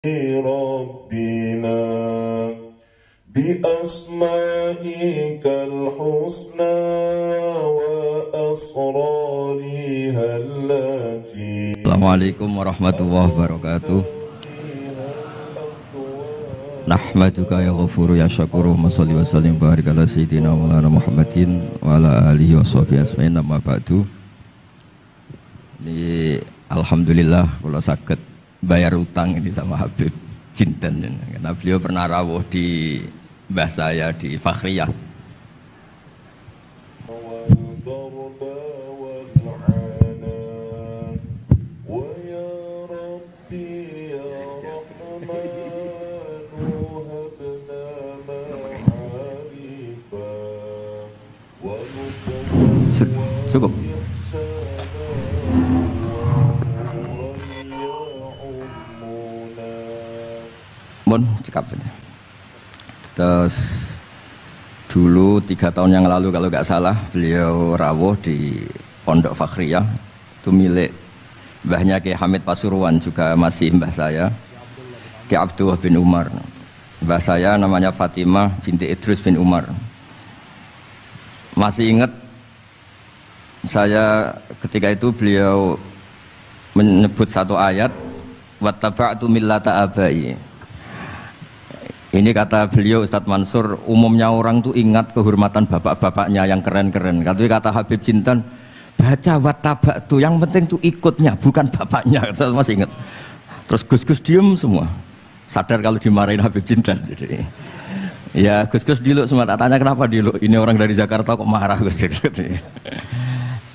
ربنا بأسمائك الحسنى وأسرارها التي Assalamualaikum warahmatullahi wabarakatuh. Nahmaduka ya ghafuru ya syakuru Masalli wa sallim barik ala sayyidina maulana Muhammadin wa ala alihi wa sahbihi asma'in amma ba'du. Ini alhamdulillah kalau sakit bayar utang ini sama Habib Jinten, karena beliau pernah rawuh di mbah saya di Fakhriyah. Cukup. Bon, cekap saja. Terus dulu 3 tahun yang lalu kalau nggak salah beliau rawuh di Pondok Fakhriyah, itu milik mbahnya Ki Hamid Pasuruan, juga masih mbah saya Ki Abdullah bin Umar. Mbah saya namanya Fatimah binti Idrus bin Umar. Masih ingat saya ketika itu beliau menyebut satu ayat, wattaba'tu millata abai. Ini kata beliau Ustadz Mansur, umumnya orang tuh ingat kehormatan bapak-bapaknya yang keren-keren. Kata Habib Jinten, baca wattaba'tu, yang penting tuh ikutnya, bukan bapaknya. Saya masih ingat. Terus Gus-Gus diem semua, sadar kalau dimarahin Habib Jinten. Jadi ya Gus-Gus diluk semua, tanya kenapa diluk? Ini orang dari Jakarta kok marah Gus.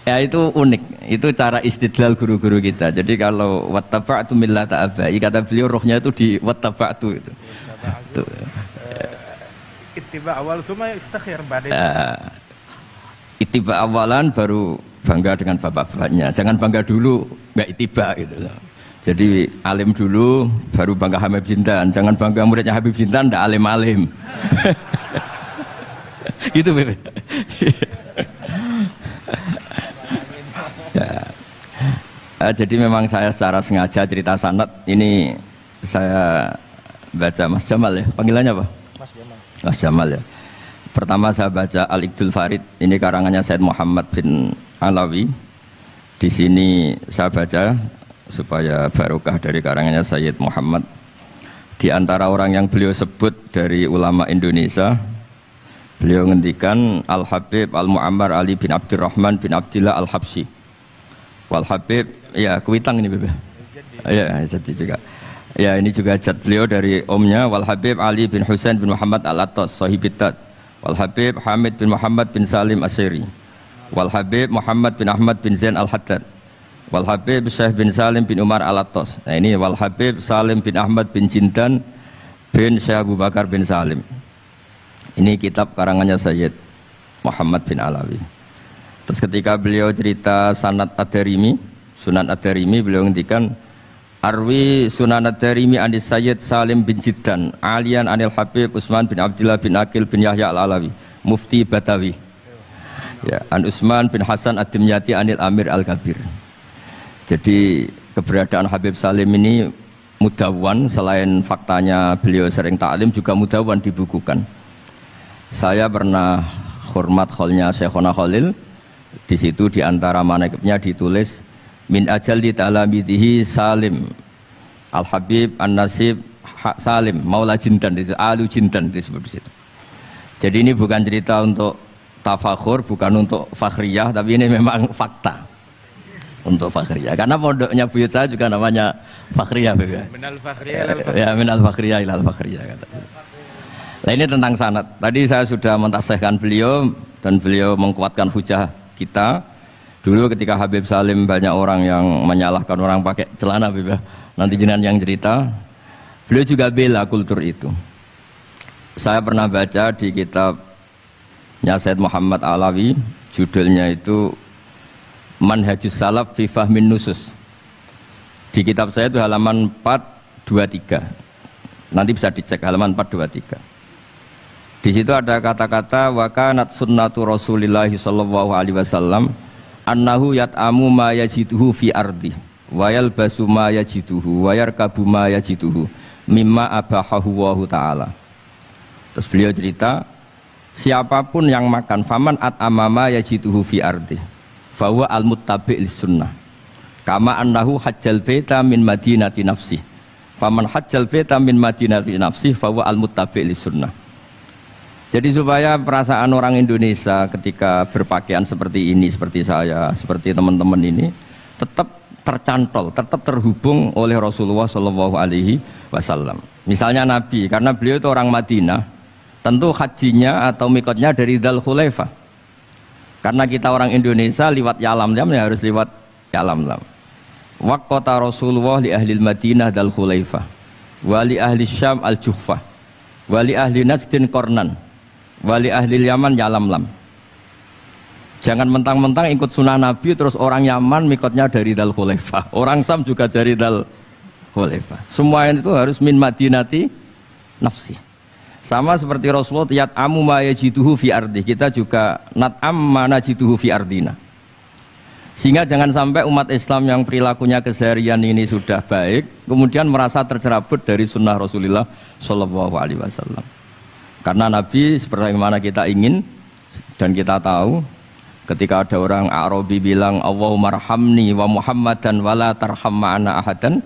Ya itu unik, itu cara istidlal guru-guru kita. Jadi kalau wattaba'tu millata abai, kata beliau rohnya itu di wattaba'tu itu. Ittiba awal cuma istakhir badai. Ittiba awalan baru bangga dengan bapak-bapaknya. Jangan bangga dulu nggak ittiba gitu loh. Jadi alim dulu baru bangga Habib Jinten. Jangan bangga muridnya Habib Jinten ndak alim-alim. Gitu Beb. Ya. Jadi memang saya secara sengaja cerita sanad ini saya baca Mas Jamal ya, panggilannya apa? Mas Jamal. Mas Jamal ya. Pertama saya baca Al-Iqdul Farid, ini karangannya Said Muhammad bin Alawi. Di sini saya baca supaya barokah dari karangannya Sayyid Muhammad. Di antara orang yang beliau sebut dari ulama Indonesia, beliau ngendikan Al-Habib Al-Mu'ammar Ali bin Abdurrahman bin Abdillah Al-Habsyi. Wal-Habib, ya kuitang ini Bebe. Ya, jadi juga. Ya ini juga jad beliau dari omnya, Wal Habib Ali bin Husain bin Muhammad Al-Attas Sahibitat, Wal Habib Hamid bin Muhammad bin Salim Asyiri, Wal Habib Muhammad bin Ahmad bin Zain Al-Haddad, Wal Habib Syekh bin Salim bin Umar Al-Attas. Nah ini Wal Habib Salim bin Ahmad bin Jinten bin Syekh Abu Bakar bin Salim. Ini kitab karangannya Sayyid Muhammad bin Alawi. Terus ketika beliau cerita Sanad Ad-Darimi, Sunan Ad-Darimi, beliau ngendikan Arwi Sunan Ad-Darimi anis Sayyid Salim bin Jiddan Alian anil Habib Utsman bin Abdillah bin Aqil bin Yahya Al-Alawi Mufti Batawi, ya, an Utsman bin Hasan Ad-Dimyati anil Amir Al-Kabir. Jadi keberadaan Habib Salim ini mudawwan, selain faktanya beliau sering ta'lim juga mudawwan, dibukukan. Saya pernah hormat kholnya Syekhona Khalil, di situ di antara manaqibnya ditulis min ajalli ta'lamidhi Salim Al-Habib An-Nasib Salim Maula Jinten, itu Alu Jinten disebut di situ. Jadi ini bukan cerita untuk tafakhur, bukan untuk fakhriyah, tapi ini memang fakta untuk fakhriyah. Karena pondoknya buyut saya juga namanya fakhriyah, ya. Minal fakhriyah ilal fakhriyah. Ya, minal fakhriyah ilal fakhriyah kata. Nah ini tentang sanad. Tadi saya sudah mentasihkan beliau dan beliau mengkuatkan hujah kita. Dulu ketika Habib Salim banyak orang yang menyalahkan orang pakai celana, Beb. Nanti jenengan yang cerita. Beliau juga bela kultur itu. Saya pernah baca di kitabnya Said Muhammad Alawi, judulnya itu Manhajus Salaf fi Fahmin Nusus. Di kitab saya itu halaman 423. Nanti bisa dicek halaman 423. Di situ ada kata-kata wa kanat sunnatu Rasulillah sallallahu alaihi wasallam annahu yat'amu ma yajiduhu fi ardi wa yalbasu ma yajiduhu wa yarkabu ma yajiduhu mimma abahahu wa ta'ala. Terus beliau cerita, siapapun yang makan faman at'amama yajituhu fi ardi fahuwa al-muttabi' lis-sunnah kama annahu hajjal baita min madinati nafsih faman hajjal baita min madinati nafsih fahuwa al-muttabi' lis-sunnah. Jadi supaya perasaan orang Indonesia ketika berpakaian seperti ini, seperti saya, seperti teman-teman ini tetap tercantol, tetap terhubung oleh Rasulullah Shallallahu Alaihi Wasallam. Misalnya Nabi, karena beliau itu orang Madinah, tentu hajinya atau mikotnya dari Dzul Khulaifah. Karena kita orang Indonesia liwat Yalamlam ya harus liwat Yalamlam. Waqata Rasulullah li ahli Madinah Dzul Khulaifah, wa li ahli Syam al-Juhfah, wa li ahli Najdin Qarnan, wa li ahli Yaman Yalamlam. Jangan mentang-mentang ikut sunnah Nabi terus orang Yaman mikotnya dari Dzul Khulaifah, orang Sam juga dari Dzul Khulaifah. Semua itu harus min madinati nafsi. Sama seperti Rasulullah yat'amu ma yajiduhu fi ardi, kita juga nat'am ma najiduhu fi ardina. Sehingga jangan sampai umat Islam yang perilakunya keseharian ini sudah baik kemudian merasa tercerabut dari sunnah Rasulullah Shallallahu Alaihi Wasallam. Karena Nabi seperti mana kita ingin dan kita tahu, ketika ada orang Arabi bilang Allahumma arhamni wa Muhammadan wala tarham ma'ana ahadan,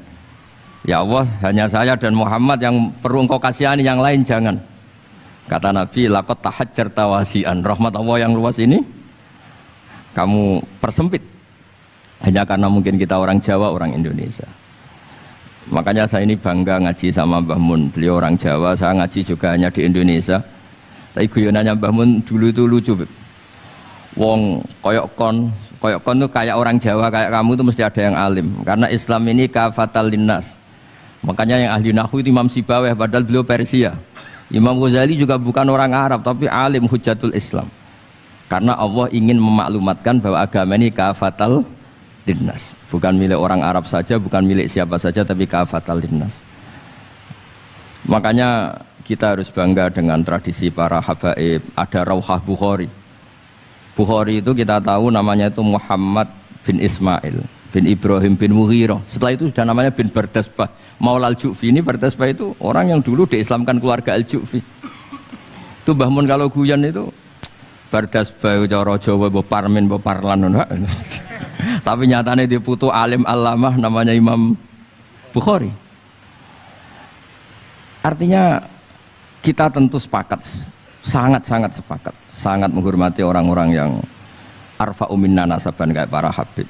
ya Allah hanya saya dan Muhammad yang perlu engkau kasihani, yang lain jangan. Kata Nabi laqad tahajjarta wasi'an, rahmat Allah yang luas ini kamu persempit hanya karena mungkin kita orang Jawa, orang Indonesia. Makanya saya ini bangga ngaji sama Mbah Mun, beliau orang Jawa, saya ngaji juga hanya di Indonesia. Tapi guyonannya Mbah Mun dulu itu lucu, wong koyok kon tuh kayak orang Jawa kayak kamu tuh mesti ada yang alim, karena Islam ini kafatal linnas. Makanya yang ahli nahwu itu Imam Sibawayh, padahal beliau Persia. Imam Ghazali juga bukan orang Arab tapi alim hujatul Islam, karena Allah ingin memaklumatkan bahwa agama ini kafatal linnas, bukan milik orang Arab saja, bukan milik siapa saja, tapi kafatal linnas. Makanya kita harus bangga dengan tradisi para habaib. Ada Rauhah Bukhari. Bukhari itu kita tahu namanya itu Muhammad bin Ismail bin Ibrahim bin Mughirah. Setelah itu sudah namanya bin Bardasbah. Maula al-Ju'fi ini, Bardasbah itu orang yang dulu diislamkan keluarga al-Ju'fi. Itu Mbah Mun kalau guyon itu Bardasbah cara Jawa mbok parmin mbok parlan. Tapi nyatanya dia putu alim alamah namanya Imam Bukhari. Artinya kita tentu sepakat, sangat-sangat sepakat, sangat menghormati orang-orang yang arfa'u minna nasaban kayak para habib.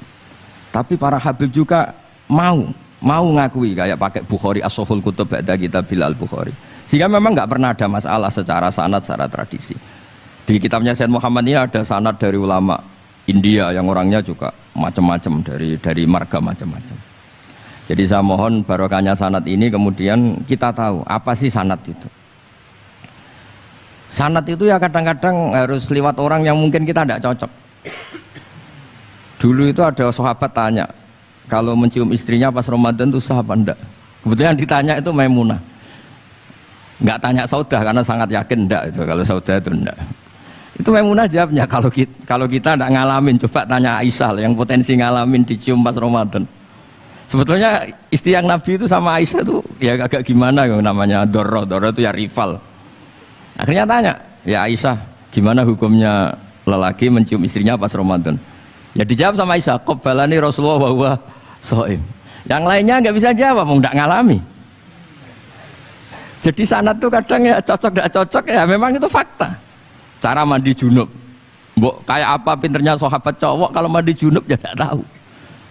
Tapi para habib juga mau ngakui kayak pakai Bukhari as-Sahihul Kutub ba'da kitab Bilal Bukhari. Sehingga memang nggak pernah ada masalah secara sanad, secara tradisi. Di kitabnya Sayyid Muhammad ini ada sanad dari ulama India yang orangnya juga macam-macam, dari marga macam-macam. Jadi saya mohon barokahnya sanad ini kemudian kita tahu apa sih sanad itu. Sanad itu ya kadang-kadang harus lewat orang yang mungkin kita tidak cocok. Dulu itu ada sahabat tanya, kalau mencium istrinya pas Ramadan itu sah apa enggak? Kebetulan ditanya itu Maimunah. Enggak tanya Saudah karena sangat yakin enggak itu, kalau Saudah itu enggak. Itu Maimunah jawabnya, kalau kita enggak ngalamin, coba tanya Aisyah yang potensi ngalamin dicium pas Ramadan. Sebetulnya istri yang Nabi itu sama Aisyah itu ya agak gimana yang namanya Doro itu ya rival. Akhirnya tanya, ya Aisyah, gimana hukumnya lelaki mencium istrinya pas Ramadan? Ya dijawab sama Aisyah, qabbalani Rasulullah wa huwa shaim. Yang lainnya nggak bisa jawab, mau nggak ngalami. Jadi sanad tuh kadang ya cocok nggak cocok ya memang itu fakta. Cara mandi junub, mbok kayak apa pinternya sahabat cowok kalau mandi junub ya nggak tahu.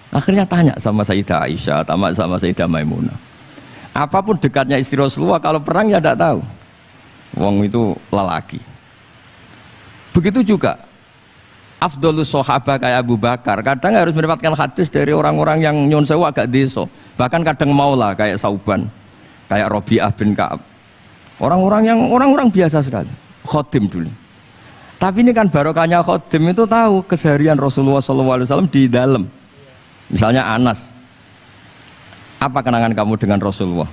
Akhirnya tanya sama Sayyidah Aisyah, sama Sayyidah Maimunah. Apapun dekatnya istri Rasulullah, kalau perang ya nggak tahu. Wong itu lelaki. Begitu juga afdolus sahabah kayak Abu Bakar kadang harus mendapatkan hadis dari orang-orang yang nyun sewu agak deso, bahkan kadang maula kayak Sauban, kayak Rabi'ah bin Ka'ab, orang-orang biasa sekali, khodim dulu. Tapi ini kan barokahnya khodim itu tahu keseharian Rasulullah SAW di dalam. Misalnya Anas, apa kenangan kamu dengan Rasulullah?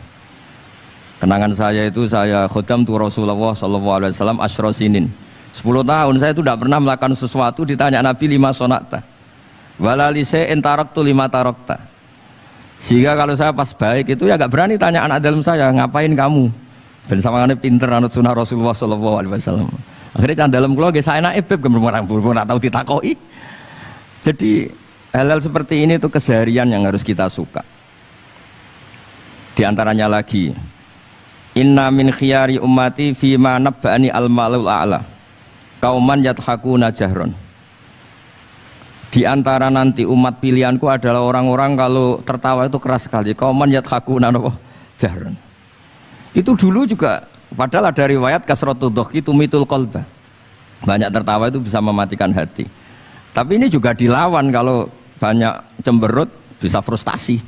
Kenangan saya itu saya khodam tu Rasulullah SAW asyra sinin. 10 tahun saya itu tidak pernah melakukan sesuatu, ditanya Nabi 5 sonata. Wala li syai'in taraktu 5 tarakta. Sehingga kalau saya pas baik itu ya nggak berani tanya anak dalam saya, ngapain kamu? Ben sawangane pinter anut sunah Rasulullah sallallahu alaihi wasallam. Akhirnya can dalam kula nggih saenake beb gemreng ora tau ditakoki. Jadi hal-hal seperti ini tuh keseharian yang harus kita suka. Di antaranya lagi, inna min khiyari ummati fima nabba'ani al-malul a'la. Kauman yathakuna jahron. Di antara nanti umat pilihanku adalah orang-orang kalau tertawa itu keras sekali. Kauman yathakuna jahron. Itu dulu juga padahal ada riwayat kasratu dhahki tumitul qalba. Banyak tertawa itu bisa mematikan hati. Tapi ini juga dilawan kalau banyak cemberut bisa frustasi.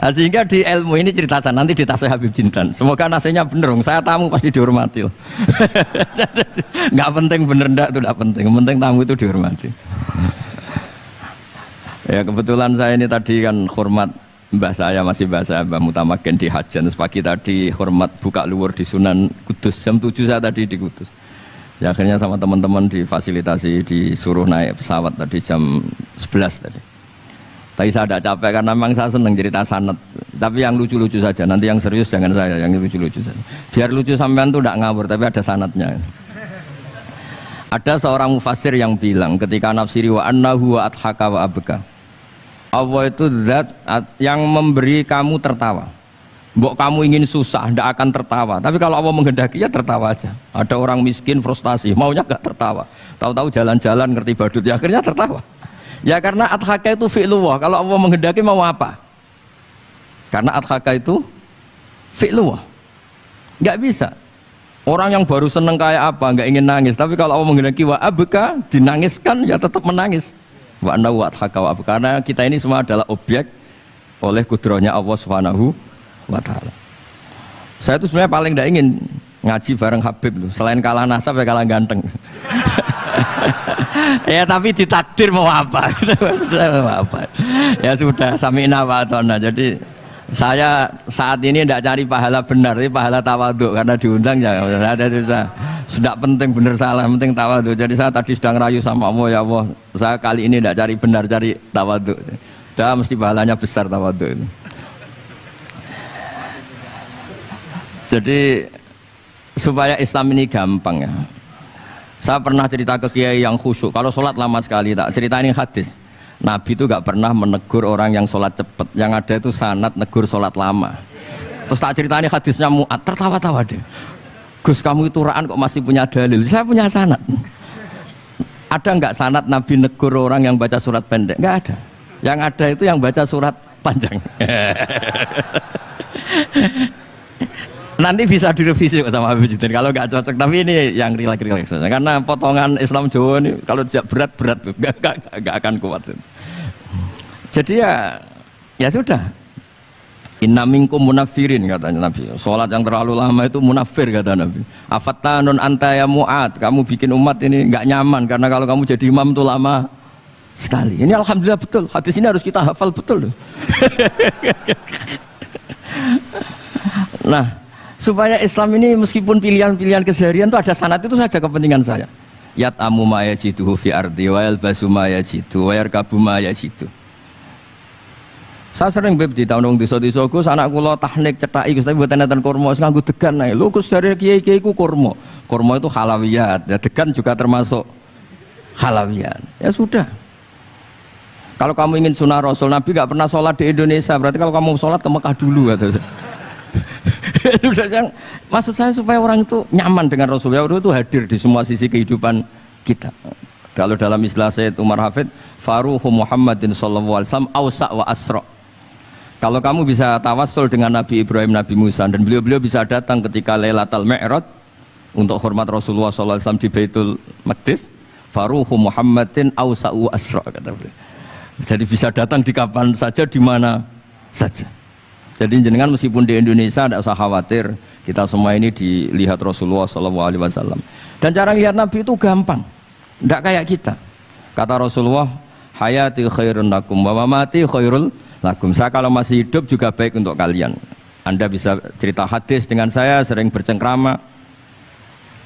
Sehingga di ilmu ini cerita saya nanti di tasnya Habib Jindan. Semoga nasinya bener, saya tamu pasti dihormati. Nggak penting bener ndak itu nggak penting. Yang penting tamu itu dihormati. Ya kebetulan saya ini tadi kan hormat mbah saya masih mbah saya Mbah Mutamakin di Hajan. Terus pagi tadi hormat buka luar di Sunan Kudus jam 7 saya tadi di Kudus. Ya akhirnya sama teman-teman difasilitasi disuruh naik pesawat tadi jam 11 tadi. Tapi saya tidak capek karena memang saya senang cerita sanad. Tapi yang lucu-lucu saja. Nanti yang serius jangan saya, yang lucu-lucu saja. Biar lucu sampean tuh tidak ngawur, tapi ada sanadnya. Ada seorang mufassir yang bilang ketika nafsiri wa annahu wa adhaka wa abka. Allah itu zat yang memberi kamu tertawa. Mbok kamu ingin susah, tidak akan tertawa. Tapi kalau Allah menghendaki ya tertawa aja. Ada orang miskin frustasi, maunya gak tertawa. Tahu-tahu jalan-jalan ngerti badut, ya akhirnya tertawa. Ya karena adhaka itu fi'lullah. Kalau Allah menghendaki mau apa? Karena adhaka itu fi'lullah. Nggak bisa. Orang yang baru seneng kayak apa, nggak ingin nangis. Tapi kalau Allah menghendaki wa abka, dinangiskan ya tetap menangis. Wa anna wa adhaka wa abka. Karena kita ini semua adalah objek oleh kudrahnya Allah Subhanahu wa ta'ala. Saya itu sebenarnya paling nggak ingin ngaji bareng Habib tuh. Selain kalah nasab ya kalah ganteng. Ya tapi ditakdir mau apa? Mau apa? Ya sudah sami'na wa ata'na. Jadi saya saat ini tidak cari pahala benar, tapi pahala tawadhu karena diundang ya. Saya sudah penting benar salah, penting tawadhu. Jadi saya tadi sedang rayu sama Allah, ya Allah, saya kali ini tidak cari benar, cari tawadhu. Sudah mesti pahalanya besar tawadhu itu. Jadi supaya Islam ini gampang ya. Saya pernah cerita ke kiai yang khusyuk. Kalau sholat lama sekali, tak cerita ini hadis. Nabi itu gak pernah menegur orang yang sholat cepat. Yang ada itu sanad negur sholat lama. Terus tak cerita ini hadisnya Mu'ad, tertawa-tawa deh. Gus kamu itu raan kok masih punya dalil. Saya punya sanad. Ada nggak sanad Nabi negur orang yang baca surat pendek? Nggak ada. Yang ada itu yang baca surat panjang. Nanti bisa direvisi sama Habib Jitin kalau nggak cocok, tapi ini yang rileks saja karena potongan Islam Jawa ini kalau tidak berat nggak akan kuat. Jadi ya sudah, inna minkum munafirin katanya Nabi. Sholat yang terlalu lama itu munafir kata Nabi. Afattanun anta ya Mu'ad, kamu bikin umat ini nggak nyaman karena kalau kamu jadi imam itu lama sekali. Ini alhamdulillah betul, hadis ini harus kita hafal betul. Nah, supaya Islam ini meskipun pilihan-pilihan keseharian itu ada sanad, itu saja kepentingan saya. Yat amu ma yajiduhu fi ardi wa yalbasu ma yajidu wa yarkabu ma yajidu. Saya sering beb di tahun desa-desa Gus, anak kula tahnik cethaki Gus, tapi mboten enten kurma, wis nganggo degan ae. Lho Gus dari kiai-kiai ku kurma. Kurma itu halawiyat, ya degan juga termasuk halawiyat. Ya sudah. Kalau kamu ingin sunnah Rasul, Nabi enggak pernah sholat di Indonesia, berarti kalau kamu sholat ke Mekah dulu kata saya. Maksud saya supaya orang itu nyaman dengan Rasulullah itu hadir di semua sisi kehidupan kita. Kalau dalam istilah Sayyid Umar Hafid, Faruhu Muhammadin sallallahu alaihi wasallam awsa' wa asra'. Kalau kamu bisa tawassul dengan Nabi Ibrahim, Nabi Musa, dan beliau-beliau bisa datang ketika Lailatul Mi'raj untuk hormat Rasulullah sallallahu alaihi wasallam di Baitul Maqdis, Faruhu Muhammadin awsa' wa asra' kata beliau. Jadi bisa datang di kapan saja, di mana saja. Jadi jenengan meskipun di Indonesia tidak usah khawatir, kita semua ini dilihat Rasulullah SAW. Dan cara lihat Nabi itu gampang, tidak kayak kita. Kata Rasulullah, hayati khairun lakum wa mamati khairul lakum. Saya kalau masih hidup juga baik untuk kalian. Anda bisa cerita hadis dengan saya, sering bercengkrama.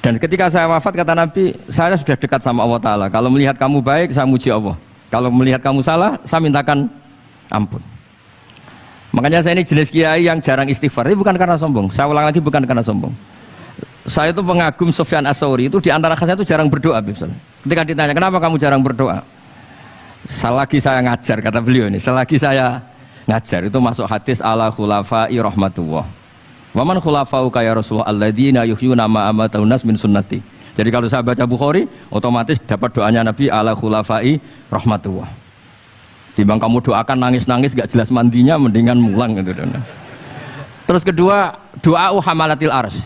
Dan ketika saya wafat kata Nabi, saya sudah dekat sama Allah Ta'ala. Kalau melihat kamu baik, saya muji Allah. Kalau melihat kamu salah, saya mintakan ampun. Makanya saya ini jenis kiai yang jarang istighfar. Ini bukan karena sombong. Saya ulang lagi, bukan karena sombong. Saya itu pengagum Sufyan Ats-Tsauri, itu di antara khasnya itu jarang berdoa. Ketika ditanya, kenapa kamu jarang berdoa? Selagi saya ngajar, kata beliau ini, selagi saya ngajar itu masuk hadis ala khulafai rahmatullah. Wa man khulafau ya Rasulullah alladzina yuhyuna ma amatun nas min sunnati. Jadi kalau saya baca Bukhari, otomatis dapat doanya Nabi ala khulafai rahmatullah. Timbang kamu doakan nangis-nangis gak jelas mandinya, mendingan mulang gitu. Terus kedua, doa hamalatil arsy.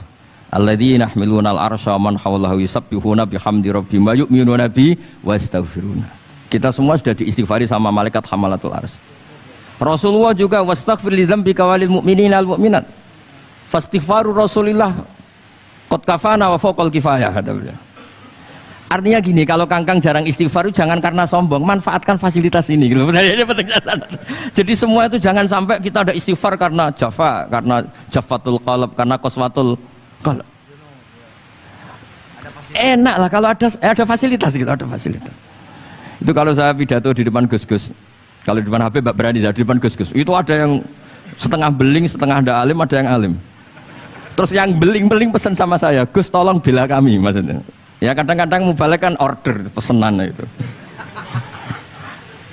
Alladzina yahmiluna al-arsya man hawlahu yusabbihuna bihamdi rabbihim wa yu'minuna bi wa yastaghfiruna. Kita semua sudah diistighfari sama malaikat hamalatul arsy. Rasulullah juga wastaghfir li dzambika walil mu'minina wal mu'minat. Fastighfaru Rasulillah qad kafana wa fawqal kifayah, kata beliau. Artinya gini, kalau kangkang jarang istighfar itu jangan karena sombong, manfaatkan fasilitas ini gitu. Ini penting. Jadi semua itu jangan sampai kita ada istighfar karena jafa, karena jafatul qalb, karena qaswatul qalb. Enak lah kalau ada fasilitas gitu, ada fasilitas. Itu kalau saya pidato di depan Gus-Gus. Kalau di depan Habib berani, di depan Gus-Gus. Itu ada yang setengah beling, setengah ada alim, ada yang alim. Terus yang beling-beling pesan sama saya, Gus tolong bela kami maksudnya. Ya kadang-kadang mubalek kan order pesanan itu.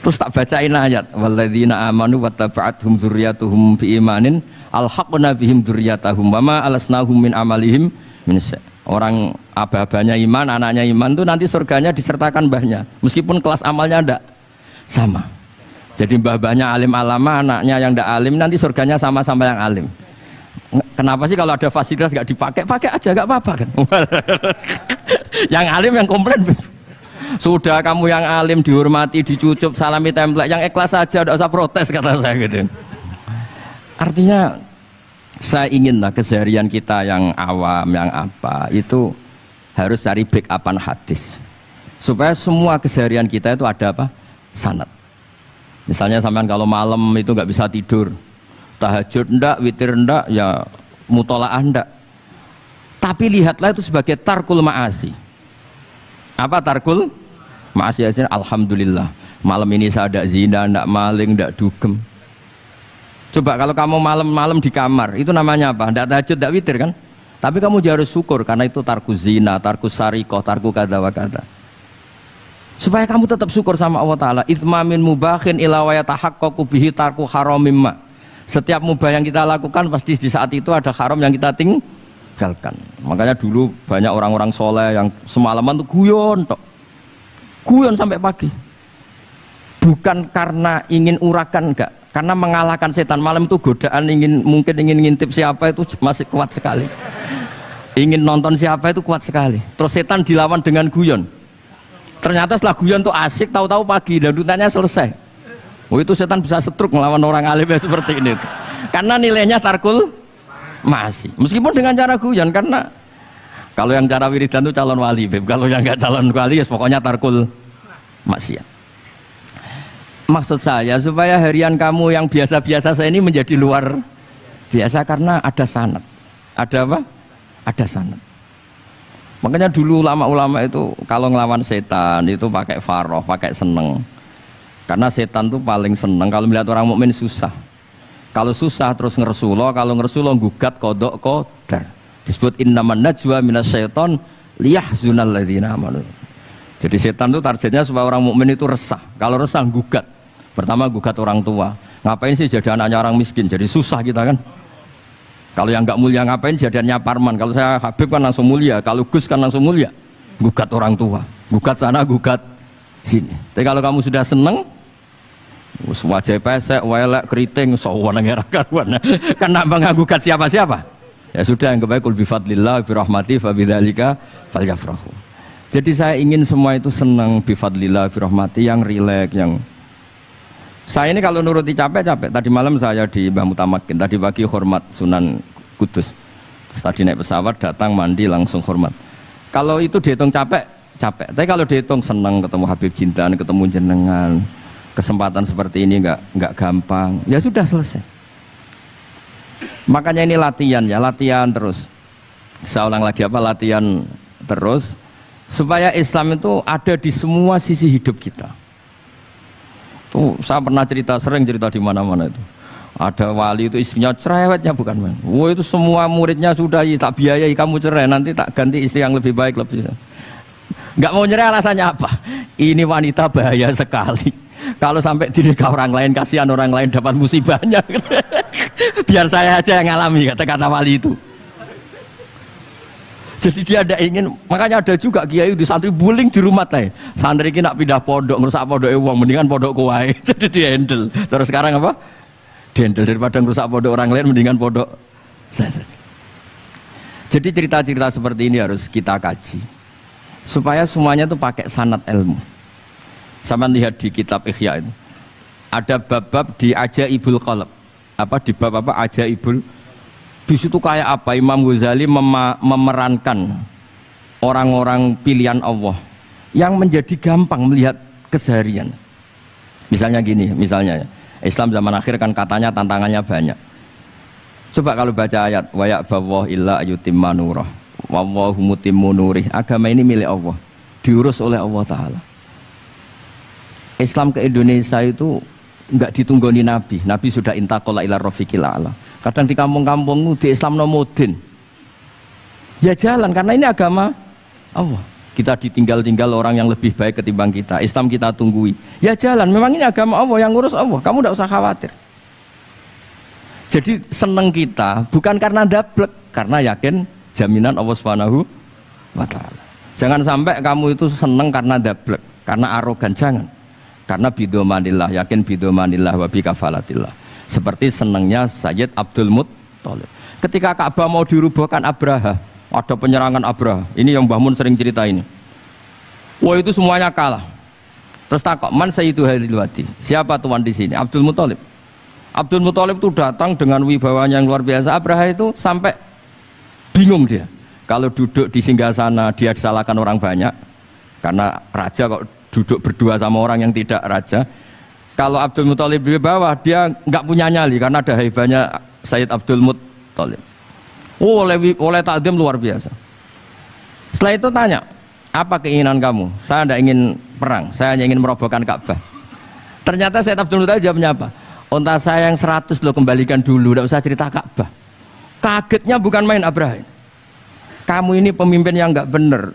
Terus tak bacain ayat walladzina amanu wattaba'athum dzurriyyatuhum biimanin alhaqna bihim dzurriyyatahum wama alasnahum min amalihim min syai'. Orang aba-abanya iman, anaknya iman itu nanti surganya disertakan mbahnya meskipun kelas amalnya ndak sama. Jadi mbah-mbahnya alim alama, anaknya yang ndak alim nanti surganya sama-sama yang alim. Kenapa sih kalau ada fasilitas nggak dipakai? Pakai aja nggak apa-apa kan. Yang alim yang komplain. Sudah kamu yang alim dihormati, dicucup, salami template, yang ikhlas saja, tidak usah protes kata saya gitu. Artinya saya inginlah keseharian kita yang awam, yang apa itu harus cari backupan hadis supaya semua keseharian kita itu ada apa? Sanad. Misalnya sampean kalau malam itu nggak bisa tidur, tahajud ndak, witir ndak, ya mutolaah ndak. Tapi lihatlah itu sebagai tarkul ma'asi. Apa tarkul ma'asi? Alhamdulillah malam ini saya tidak zina, tidak maling, tidak dugem. Coba kalau kamu malam-malam di kamar itu namanya apa? Tidak tahajud, tidak witir kan? Tapi kamu harus syukur karena itu tarku zina, tarku sarikoh, tarku kada wa kada. Supaya kamu tetap syukur sama Allah Ta'ala. Itsmamin mubahin ila wa yatahaqqaqu bihi tarku haramimma. Setiap mubah yang kita lakukan pasti di saat itu ada haram yang kita tinggalkan. Makanya dulu banyak orang-orang soleh yang semalaman tuh guyon sampai pagi. Bukan karena ingin urakan, enggak, karena mengalahkan setan. Malam itu godaan mungkin ingin ngintip siapa itu masih kuat sekali. Ingin nonton siapa itu kuat sekali. Terus setan dilawan dengan guyon. Ternyata setelah guyon tuh asik, tahu-tahu pagi dan dutanya selesai. Oh itu setan bisa setruk melawan orang alim seperti ini. Karena nilainya tarkul masih. Meskipun dengan cara guyon, karena kalau yang cara wiridan itu calon wali, kalau yang nggak calon wali ya pokoknya tarkul maksiat. Maksud saya supaya harian kamu yang biasa-biasa saya ini menjadi luar biasa karena ada sanad. Ada apa? Ada sanad. Makanya dulu ulama-ulama itu kalau ngelawan setan itu pakai faroh, pakai seneng. Karena setan tuh paling seneng kalau melihat orang mukmin susah. Kalau susah terus ngersulo, kalau ngersulo gugat kodok kodar. Disebut innaman najwa minasyaiton liyahzunal ladzina amanu. Jadi setan tuh targetnya supaya orang mukmin itu resah. Kalau resah gugat. Pertama gugat orang tua. Ngapain sih jadi anaknya orang miskin? Jadi susah kita kan. Kalau yang nggak mulia ngapain jadiannya parman? Kalau saya Habib kan langsung mulia. Kalau Gus kan langsung mulia. Gugat orang tua. Gugat sana, gugat sini. Tapi kalau kamu sudah seneng, wajah pesek, welek, keriting, sawan ngira karuan. Karena menggugat siapa-siapa. Ya sudah yang kebaik kul bifadlillah birahmati fabidzalika falyafrahu. Jadi saya ingin semua itu senang bifadlillah birahmati yang rileks, yang saya ini kalau nuruti capek-capek. Tadi malam saya di Mbah Mutamakin, tadi pagi hormat Sunan Kudus. Terus tadi naik pesawat datang mandi langsung hormat. Kalau itu dihitung capek, capek. Tapi kalau dihitung senang ketemu Habib Jintan, ketemu jenengan, kesempatan seperti ini nggak gampang. Ya sudah selesai. Makanya ini latihan ya, latihan terus. Saya ulang lagi apa latihan terus supaya Islam itu ada di semua sisi hidup kita. Tuh saya pernah sering cerita di mana-mana itu. Ada wali itu istrinya cerewetnya bukan main. Wah itu semua muridnya sudah tak biayai kamu cerai, nanti tak ganti istri yang lebih baik lebih. Nggak mau nyerah alasannya apa? Ini wanita bahaya sekali. Kalau sampai dinikah orang lain, kasihan orang lain dapat musibahnya. Biar saya aja yang ngalami, kata wali itu. Jadi dia ada ingin, makanya ada juga kiai di santri bullying di rumah teh. Santri ini nak pindah pondok, ngerusak pondok uang, mendingan pondok kuai. Jadi dia handle. Terus sekarang apa? Dia handle daripada ngerusak pondok orang lain, mendingan pondok saya saja. Jadi cerita-cerita seperti ini harus kita kaji, supaya semuanya itu pakai sanad ilmu. Sama lihat di kitab Ihya itu, ada bab-bab di Ajaibul Qalb. Apa di bab apa Ajaibul? Di situ kayak apa Imam Ghazali memerankan orang-orang pilihan Allah yang menjadi gampang melihat keseharian. Misalnya gini, misalnya Islam zaman akhir kan katanya tantangannya banyak. Coba kalau baca ayat wa ya'ballahu illa yutimma nurah wallahu mutimmu nurih. Agama ini milik Allah, diurus oleh Allah Ta'ala. Islam ke Indonesia itu enggak ditunggoni Nabi. Nabi sudah intaqala ila rafiqil a'la. Kadang di kampung-kampung di Islam nomodin. Ya jalan karena ini agama Allah. Kita ditinggal-tinggal orang yang lebih baik ketimbang kita. Islam kita tunggui. Ya jalan, memang ini agama Allah yang ngurus Allah. Kamu tidak usah khawatir. Jadi seneng kita bukan karena dablek, karena yakin jaminan Allah Subhanahu wa Ta'ala. Jangan sampai kamu itu seneng karena dablek, karena arogan, jangan. Karena bidomanillah, yakin bidomanillah wa bikafalatillah. Seperti senangnya Sayyid Abdul Muttalib. Ketika Ka'bah mau dirubuhkan Abraha, ada penyerangan Abraha. Ini yang Mbah Mun sering cerita ini. Wah itu semuanya kalah. Terus takok, man Sayyidu Hadil Wadi? Siapa tuan di sini? Abdul Muttalib. Abdul Muttalib itu datang dengan wibawanya yang luar biasa. Abraha itu sampai bingung dia. Kalau duduk di singgasana dia disalahkan orang banyak. Karena raja kok duduk berdua sama orang yang tidak raja. Kalau Abdul Muttalib di bawah, dia nggak punya nyali karena ada haibahnya Sayyid Abdul Muttalib. Oh, oleh takdim luar biasa. Setelah itu tanya, apa keinginan kamu? Saya tidak ingin perang, saya hanya ingin merobohkan Ka'bah. Ternyata Sayyid Abdul Muttalib jawabnya apa? Unta saya yang 100 lo kembalikan dulu, tidak usah cerita Ka'bah. Kagetnya bukan main Abraham. Kamu ini pemimpin yang nggak benar.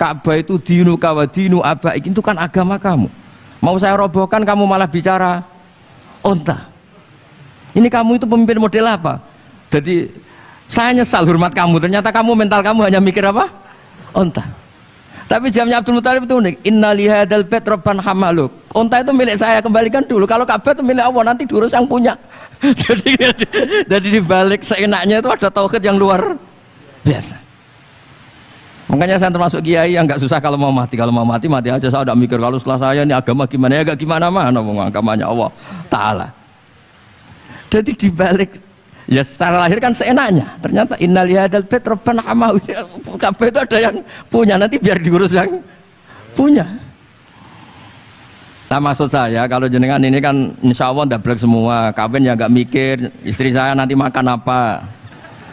Ka'bah itu dinu kawadinu abaik, itu kan agama kamu. Mau saya robohkan kamu malah bicara onta. Ini kamu itu pemimpin model apa? Jadi saya nyesal hormat kamu. Ternyata kamu mental kamu hanya mikir apa? Onta. Tapi jamnya Abdul Muttalib itu unik. Inna lihadal bait rabban hamaluk. Onta itu milik saya, kembalikan dulu. Kalau Ka'bah itu milik Allah, nanti diurus yang punya. jadi di balik seenaknya itu ada tauhid yang luar biasa. Makanya saya termasuk kiai yang nggak susah kalau mau mati. Kalau mau mati, mati aja. Saya tidak mikir kalau setelah saya ini agama gimana ya, gak gimana-mana. Agamanya Allah Ta'ala. Jadi dibalik, ya secara lahir kan seenaknya. Ternyata innal hadal bait rabbana hamahu. Kabeh itu ada yang punya, nanti biar diurus yang punya. Nah maksud saya kalau jenengan ini kan insya Allah dablek semua. Kawin ya nggak mikir istri saya nanti makan apa,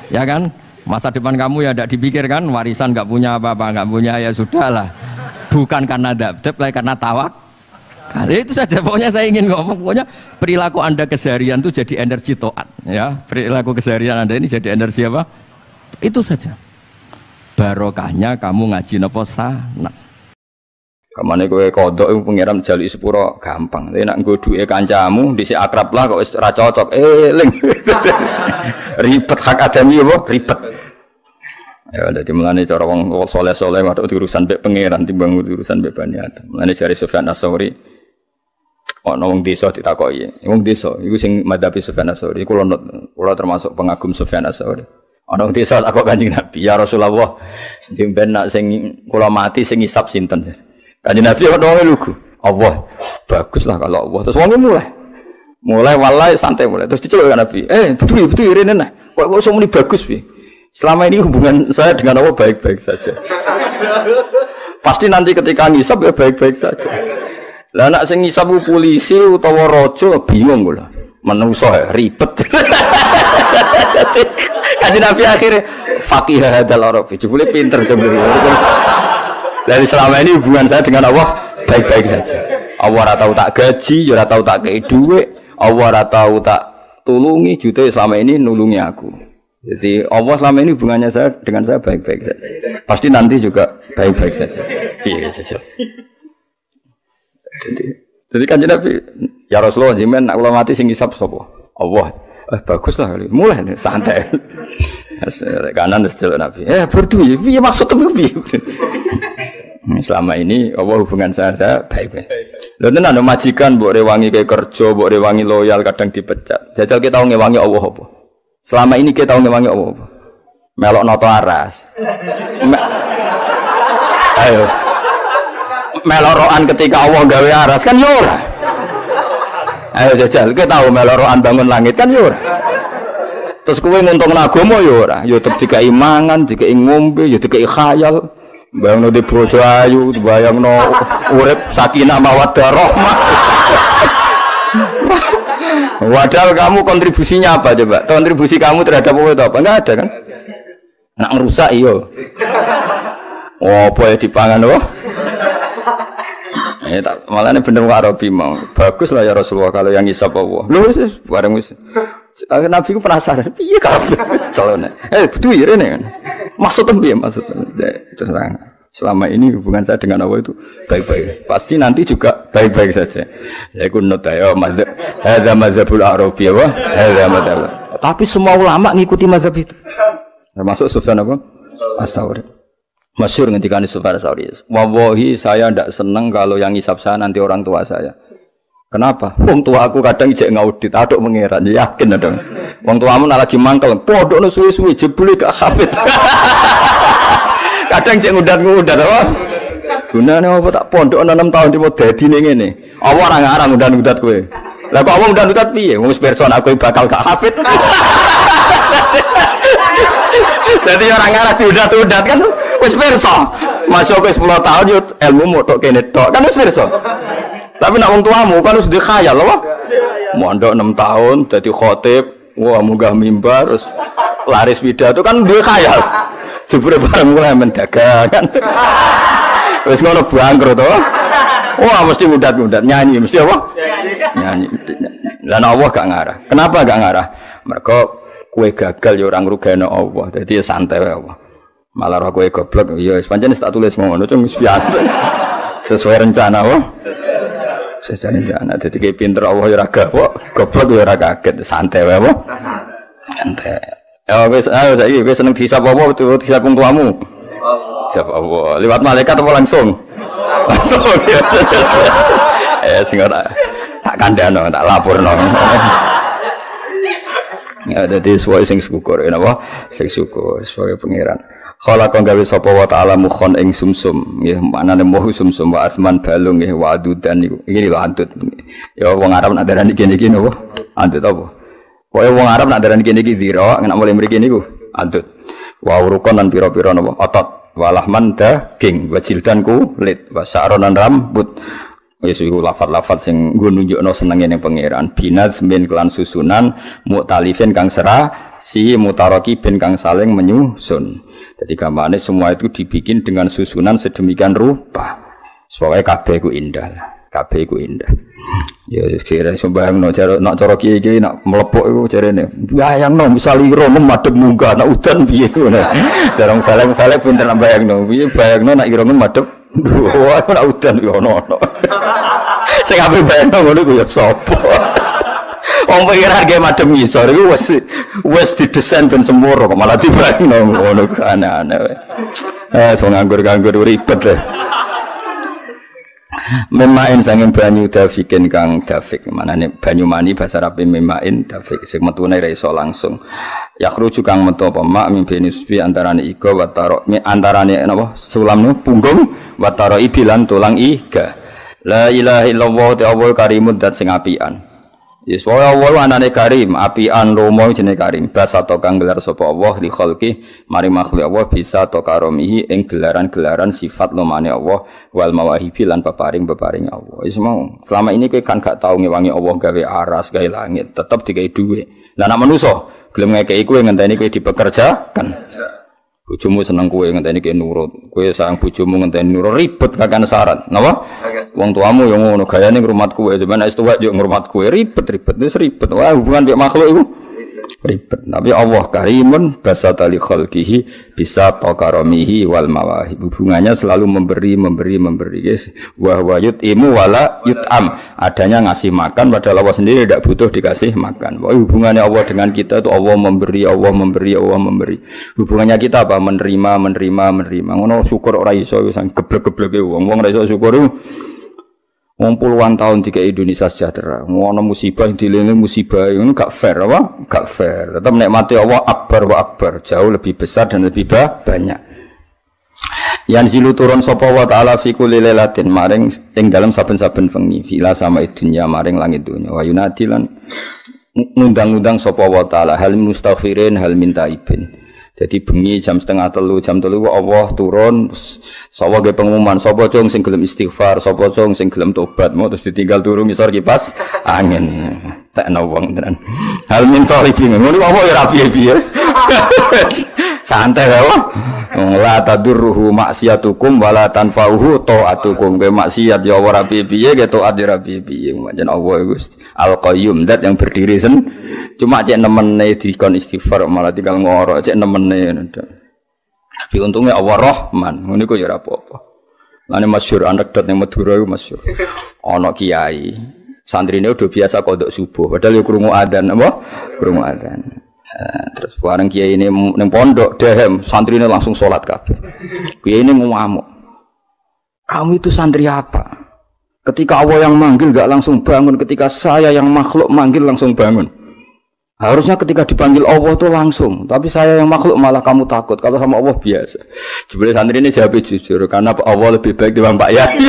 ya kan? Masa depan kamu ya tidak dipikirkan, warisan nggak punya apa-apa, nggak punya ya sudahlah. Bukan karena dablek, karena tawak. Itu saja pokoknya saya ingin ngomong, pokoknya perilaku Anda keseharian itu jadi energi to'at, ya. Perilaku keseharian Anda ini jadi energi apa? Itu saja. Barokahnya kamu ngaji napa sanad. Kamane kowe kodok iku pengiram jali sepuro gampang. Nek nak nggo duwe kancamu dhisik akrab lah kok wis ora cocok. Eling. Ribet hak adami apa? Ribet. Ya dadi mulane cara wong saleh-saleh wae urusan mbek pangeran timbang urusan mbek Bani Adam. Mulane jare Sufyan Ats-Tsauri ana wong desa ditakoki. Wong desa iku sing madhabi Sufyan Ats-Tsauri. Kula termasuk pengagum Sufyan Ats-Tsauri. Ana wong desa takok Kanjeng Nabi, "Ya Rasulullah, dimben nak sing kula mati sing ngisap sinten?" Kanjeng Nabi kok wong lugu. Allah. Baguslah kalau Allah. Terus wong mulai walai santai mulai. Terus diceluk kan Nabi. Betul rene nah. Kok iso muni bagus piye? Selama ini hubungan saya dengan Allah baik-baik saja. Pasti nanti ketika ngisap ya baik-baik saja. Lah nek sing ngisap polisi utawa raja bingung kula. Menungso ribet. Kanjeng Nabi akhirnya faqih hadal Arabi. Jebule pinter jebule. Dari selama ini hubungan saya dengan Allah baik-baik saja. Allah ora tau tak gaji, ora tau tak kei dhuwit, Allah ora tau tak tulungi, justru selama ini nulungi aku. Jadi Allah selama ini hubungannya saya dengan saya baik-baik saja. Pasti nanti juga baik-baik saja. Iya saja. Jadi kan Nabi, ya Rasulullah jimen nak ulama mati sing hisab sapa? Allah. Baguslah kali. Mulai nih, santai. Kanan terus jalan Nabi. Berdu ya, piye maksudmu piye? Selama ini Allah hubungan saya baik-baik. Lha tenan ana majikan mbok rewangi kayak kerja, mbok rewangi loyal kadang dipecat. Jajal kita tau ngewangi Allah apa? Selama ini kita tau ngewangi Allah apa? Melok noto aras. Ayo. Melorokan ketika Allah gawe aras kan yo ora. Ayo jajal kita tahu melorokan bangun langit kan yo ora. Terus kowe nguntungno agama yo ora, yo tetep dikai mangan, dikai ngombe, yo dikai khayal. Bayangno di bojo ayu, bayangno urip sakinah mawaddah rahmah. Padahal kamu kontribusinya apa coba? Kontribusi kamu terhadap Allah itu apa? Enggak ada kan? Nak ngerusak iyo. Oh, apa ya dipangan oh? Malah ini bener Pak Arabi mau. Bagus lah ya Rasulullah kalau yang ngisap Allah. Loh, bareng wis. Nabi ku penasaran, piye kabeh calone. Betul ya rene kan. Maksudnya piye maksudnya? Terang. Selama ini hubungan saya dengan Allah itu baik-baik. Pasti nanti juga baik-baik saja. Ya iku not ya mazhab. Hadza mazhabul Arabi wa hadza mazhab. Tapi semua ulama ngikuti mazhab itu. Termasuk Sufyan apa? As-Tsauri. Masyhur ngendikane Sufyan As-Tsauri. Wallahi saya ndak seneng kalau yang ngisap saya nanti orang tua saya. Kenapa? Wong tua aku kadang ijek ngaudit, aduk mengeran, yakin dong. Wong tuamu nak lagi mangkel, pondokno suwe-suwe jebule gak hafid. Kadang cek ngudat-ngudat apa? Gunane apa tak pondok 6 tahun di dadine ngene. Apa ora ngarang ngudat-ngudat kowe? Lah kok apa ngudat-ngudat piye? Wong wis pirsa aku bakal gak hafid. Jadi orang ngarang diudat-udat kan wis pirsa. Masuk ke 10 tahun yo ilmu motok kene tok. Kan wis pirsa. Tapi nak wong tuamu kan wis dikhayal apa? Mondok 6 tahun dadi khatib, wah munggah mimbar terus laris pidato kan dikhayal. Jebule bareng mulai mendagang kan. Wis ngono bangkrut to. Wah mesti mudat-mudat nyanyi mesti apa? Nyanyi. Lah Allah gak ngarah. Kenapa gak ngarah? Mergo kowe gagal ya ora ngrugekno Allah. Dadi santai wae Allah. Malah ora kowe goblok ya wis pancen tak tulis ngono cung wis biasa. Sesuai rencana wae. Sesuai rencana. Dadi ki pinter Allah ya ora gawok, goblok ya ora kaget. Santai wae apa? Santai. Ya wis ayo saiki wis seneng disapa apa disapa wong tuamu. Disapa apa? Liwat malaikat apa langsung? Langsung. Sing ora tak kandhano, tak laporno. Ya dadi suwe sing syukur napa? Sing syukur sebagai pangeran. Khalaqa gawe sapa wa ta'ala mukhon ing sumsum nggih manane mohu sumsum wa asman balung nggih wa adudan niku. Iki lho antut. Ya wong Arab nak darani kene iki napa? Antut apa? Pokoke wong Arab nak darani kene iki zira, nek mulai mriki niku antut. Wa urukon lan pira-pira napa? Otot, walahman daging, wa jildan kulit, wa sa'ronan rambut. Wis iku lafal-lafal sing nggo nunjukno senenge ning pangeran. Binaz min kelan susunan, mu'talifin kang serasi, mutaraki bin kang saling menyusun. Jadi gambarnya semua itu dibikin dengan susunan sedemikian rupa. Supaya kabeh iku indah. Kabeh iku indah. Ya kira sembayang nak cara kiye nak mlepok iku jarene. Bayangno misal ira madhep munggah nak udan piye ngono. Jarang balik pinter nak bayangno. Piye bayangno nak ira madhep wah nak udan yo ono. Sing ape bayangno ngono iku ya sapa. Wong pengiran ge madhep ngisor iku wis didesain ben sempurna kok malah dibayangno ngono aneh-aneh. Wong nganggur-nganggur ribet le. Memain sanging banyu dafikin kang dafik manane banyu mani bahasa Arab memain dafik sing metune ra iso langsung yakhruju kang metu apa mak mimpeni supi antarane iga wa taro antarane napa sulamnu punggung wa taro ibilan tulang iga la ilaha illallah ta'ala karimud dat sing apian yes wa Allah anane karim apian lomo jenenge karim basa to kang gelar sapa Allah li khalqi mari makhluk Allah bisa to karomihi ing gelaran-gelaran sifat lomane Allah wal mawahibi lan peparing-peparing Allah. Wis mau selama ini kowe kan gak tau ngewangi Allah gawe aras gawe langit tetep digawe dhuwit. Lah nek manusa gelem ngekeki kowe ngenteni kowe dipekerjakan. Bojomu seneng kowe ngenteni ki nurut. Kowe sayang bojomu ngenteni nurut ribet kakek syarat. Napa? Wong tuamu yo ngono, gayane ngrumat kowe, sampeyan wis tuwek yo ngrumat kowe ribet-ribet, wis ribet. Wah, hubungan mbek makhluk iku ribet. Tapi Allah karimun basatali khalqihi bisa takaramihi wal mawahib. Hubungannya selalu memberi guys. Wa yut'imu wala yut'am. Adanya ngasih makan padahal Allah sendiri tidak butuh dikasih makan. Wah, hubungannya Allah dengan kita itu Allah memberi. Hubungannya kita apa? Menerima. Ngono syukur ora iso sang geblek-gebleke wong ora iso syukur. Wong puluhan tahun tiga Indonesia sejahtera. Ngono musibah dilene musibah ngono gak fair apa? Gak fair. Tetap nikmati Allah akbar wa akbar, jauh lebih besar dan lebih banyak. Yanzilu turun sapa wa ta'ala fi kulli lailatin maring ing dalem saben-saben wengi fila sama dunya maring langit dunya. Wa yunadilan ngundang-undang sapa wa ta'ala hal mustaghfirin hal min taibin. Jadi bengi jam 2:30 Allah turun sapa ge pengumuman sapa cung sing gelem istighfar sapa cung sing gelem tobat mau terus ditinggal turu ngisor kipas angin tekno wong tenan hal min talibin ngono apa ya rapi-rapi santai wae la tadurruhu maksiatukum wala tanfa'uhu ta'atukum ke maksiat ya ora piye-piye ke taat ya piye-piye pancen Allah iku al-qayyum zat yang berdiri cuma cek nemene dikon istighfar malah tinggal ngoro cek nemene tapi untungnya Allah Rahman ngono iku ya ora apa-apa lane masyhur anekdot ning Madura iku masyhur ana kiai santrine udah biasa kodok subuh padahal ya krungu adzan apa krungu adzan. Terus bareng kiai ini ning pondok dehem santrine langsung sholat kabeh. Kiai ini ngamuk. Kamu itu santri apa? Ketika Allah yang manggil enggak langsung bangun, ketika saya yang makhluk manggil langsung bangun. Harusnya ketika dipanggil Allah itu langsung, tapi saya yang makhluk malah kamu takut. Kalau sama Allah biasa. Jebule santri ini jawab jujur karena Allah lebih baik dibanding Pak Yai.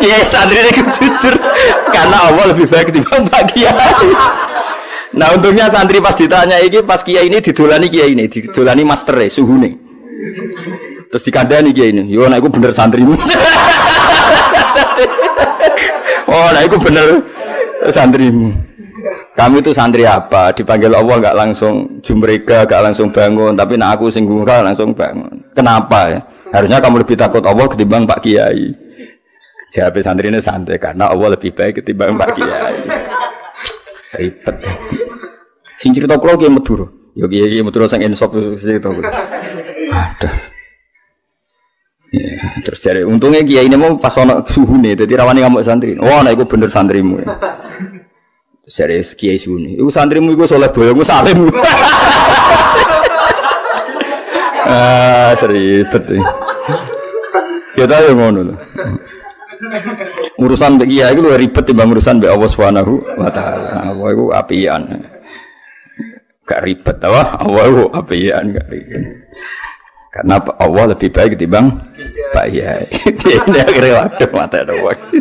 Ya santri ini jujur karena Allah lebih baik dibanding Pak Kiai. Nah untungnya santri pas ditanya ini pas Kiai ini didolani Kiai ini didolani mastere suhune. Terus dikandani Kiai ini, yo nek iku bener santrimu. Oh nek iku bener santrimu. Kamu itu santri apa? Dipanggil Allah enggak langsung jumrega, enggak langsung bangun, tapi nek aku sing gungkal langsung bangun. Kenapa ya? Harusnya kamu lebih takut Allah ketimbang Pak Kiai. Jawab santri ini santai karena Allah lebih baik ketimbang Pak Kiai. Ribet. Sing cerita kula Kiai Madura. Yo Kiai Madura sing insop cerita kula. Aduh. Ya, terus jare untungnya Kiai ini mau pas ana suhune dadi rawani ngamuk santri. Oh nek iku bener santrimu. Terus jare Kiai suhune. Iku santrimu iku saleh boyongmu salim. Seribet. Ya ta yo ngono lho. Urusan mbek kiai iku luwih ribet timbang urusan mbek Allah Subhanahu wa taala. Allah iku apian. Gak ribet apa? Allah iku apian gak ribet. Karena Allah lebih baik timbang Pak Yai. Ini akhirnya waduh mata ada waktu.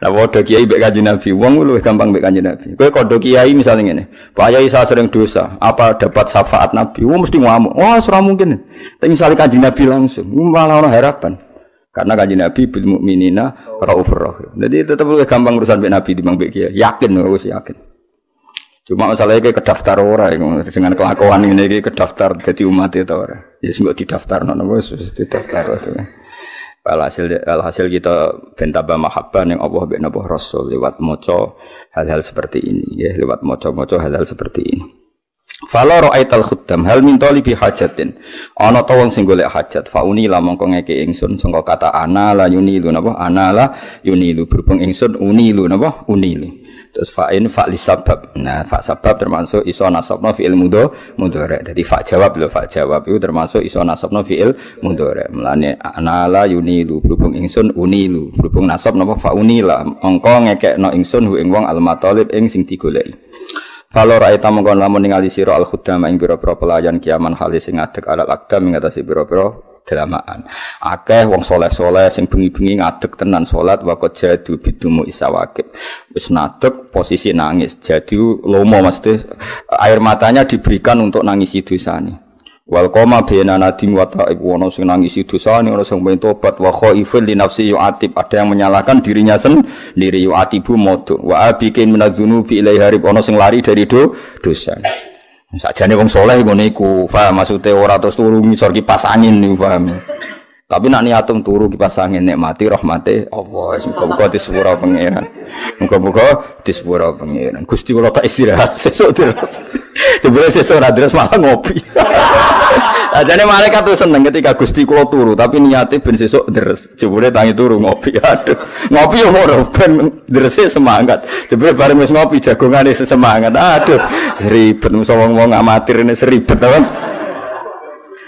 Lah waduh kiai mbek Kanjeng Nabi, wong luwih gampang mbek Kanjeng Nabi. Kowe kodho kiai misalnya ngene. Pak Yai saya sering dosa, apa dapat syafaat Nabi? Wong mesti ngamuk. Wah, ora mungkin. Tapi misalnya Kanjeng Nabi langsung, malah ana harapan. Karena Kanjeng Nabi bil mukminina raufur rahim. Jadi tetap lebih gampang urusan mbek Nabi timbang mbek kiai. Yakin wis yakin. Cuma masalahnya kayak kedaftar ora dengan kelakuan ini kayak kedaftar jadi umat itu ora. Ya sing kok didaftarno wis didaftar itu. Alhasil kita bentaba mahabbah yang Allah mbek napa Rasul lewat maca hal-hal seperti ini ya, lewat maca-maca hal-hal seperti ini. Fala ra'aital khuddam hal min talibi hajatin. Ana ta wong sing golek hajat, fauni la mongko ngeke ingsun sangka kata ana la yunilu napa? Ana la yunilu berhubung ingsun unilu napa? Unilu. Terus fa'in fa li sabab. Nah, fa sabab termasuk iso nasabna fi'il mudhari'. Dadi fa jawab lho, fa jawab itu termasuk iso nasabna fi'il mudhari'. Mulane ana la yunilu berhubung ingsun unilu. Berhubung nasab napa? Fa unila. Mongko ngekekno ingsun hu ing wong al matalib ing sing digoleki. Kalau rakyat mengkon lamun ningali sira al khuddam ing pira-pira pelayan kiaman halis sing ngadeg alal akdam ing atase pira-pira dalamaan. Akeh wong saleh-saleh sing bengi-bengi ngadeg tenan salat waqt jadu bidumu isawakib. Wis ngadeg posisi nangis. Jadi lomo mesti air matanya diberikan untuk nangisi dosane. Wal qoma baina nadim wa ta'ib ono sing nangisi dosane ono sing pengen tobat wa khaifun li nafsi yu'atib ada yang menyalahkan dirinya sendiri yu'atibu modo wa abikin minadzunubi ilai harib ono sing lari dari dosa. Sakjane wong saleh ngene iku, paham maksude ora terus turu ngisor kipas angin niku paham. Tapi nak niatum turu kipas angin nikmati rahmate Allah. Muga-muga disepuro pangeran. Muga-muga disepuro pangeran. Gusti kula tak istirahat sesuk deres. Jebule sesuk ora deres malah ngopi. Ajane malaikat tuh seneng ketika Gusti kula turu, tapi niate ben sesuk deres. Jebule tangi turu ngopi. Aduh, ngopi yo ora ben derese semangat. Jebule bareng wis ngopi jagongane semangat. Aduh, ribet musa wong-wong amatir ini seribet apa?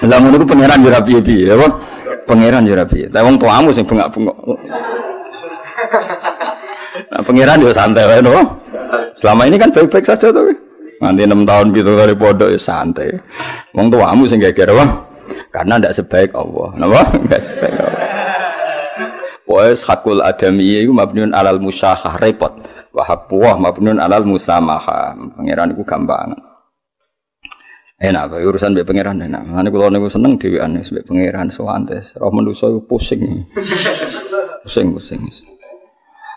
Lah ngono ku pangeran yo ra piye-piye, apa? Pangeran yo ra piye. Lah wong tuamu sing bengak-bengok. Nah, pangeran yo santai wae no. Selama ini kan baik-baik saja to. Nanti 6 tahun gitu dari pondok ya santai. Wong tuamu sing geger apa? Karena ndak sebaik Allah. Napa? Enggak sebaik Allah. Wes hakul adami iku mabniun alal musyahah repot. Wa haqqu mabniun alal musamahah. Pangeran iku gampang. Enak kok urusan mbek pangeran enak. Ngene kula niku seneng dhewean mbek pangeran sowantes. Roh manusa iku pusing. Pusing.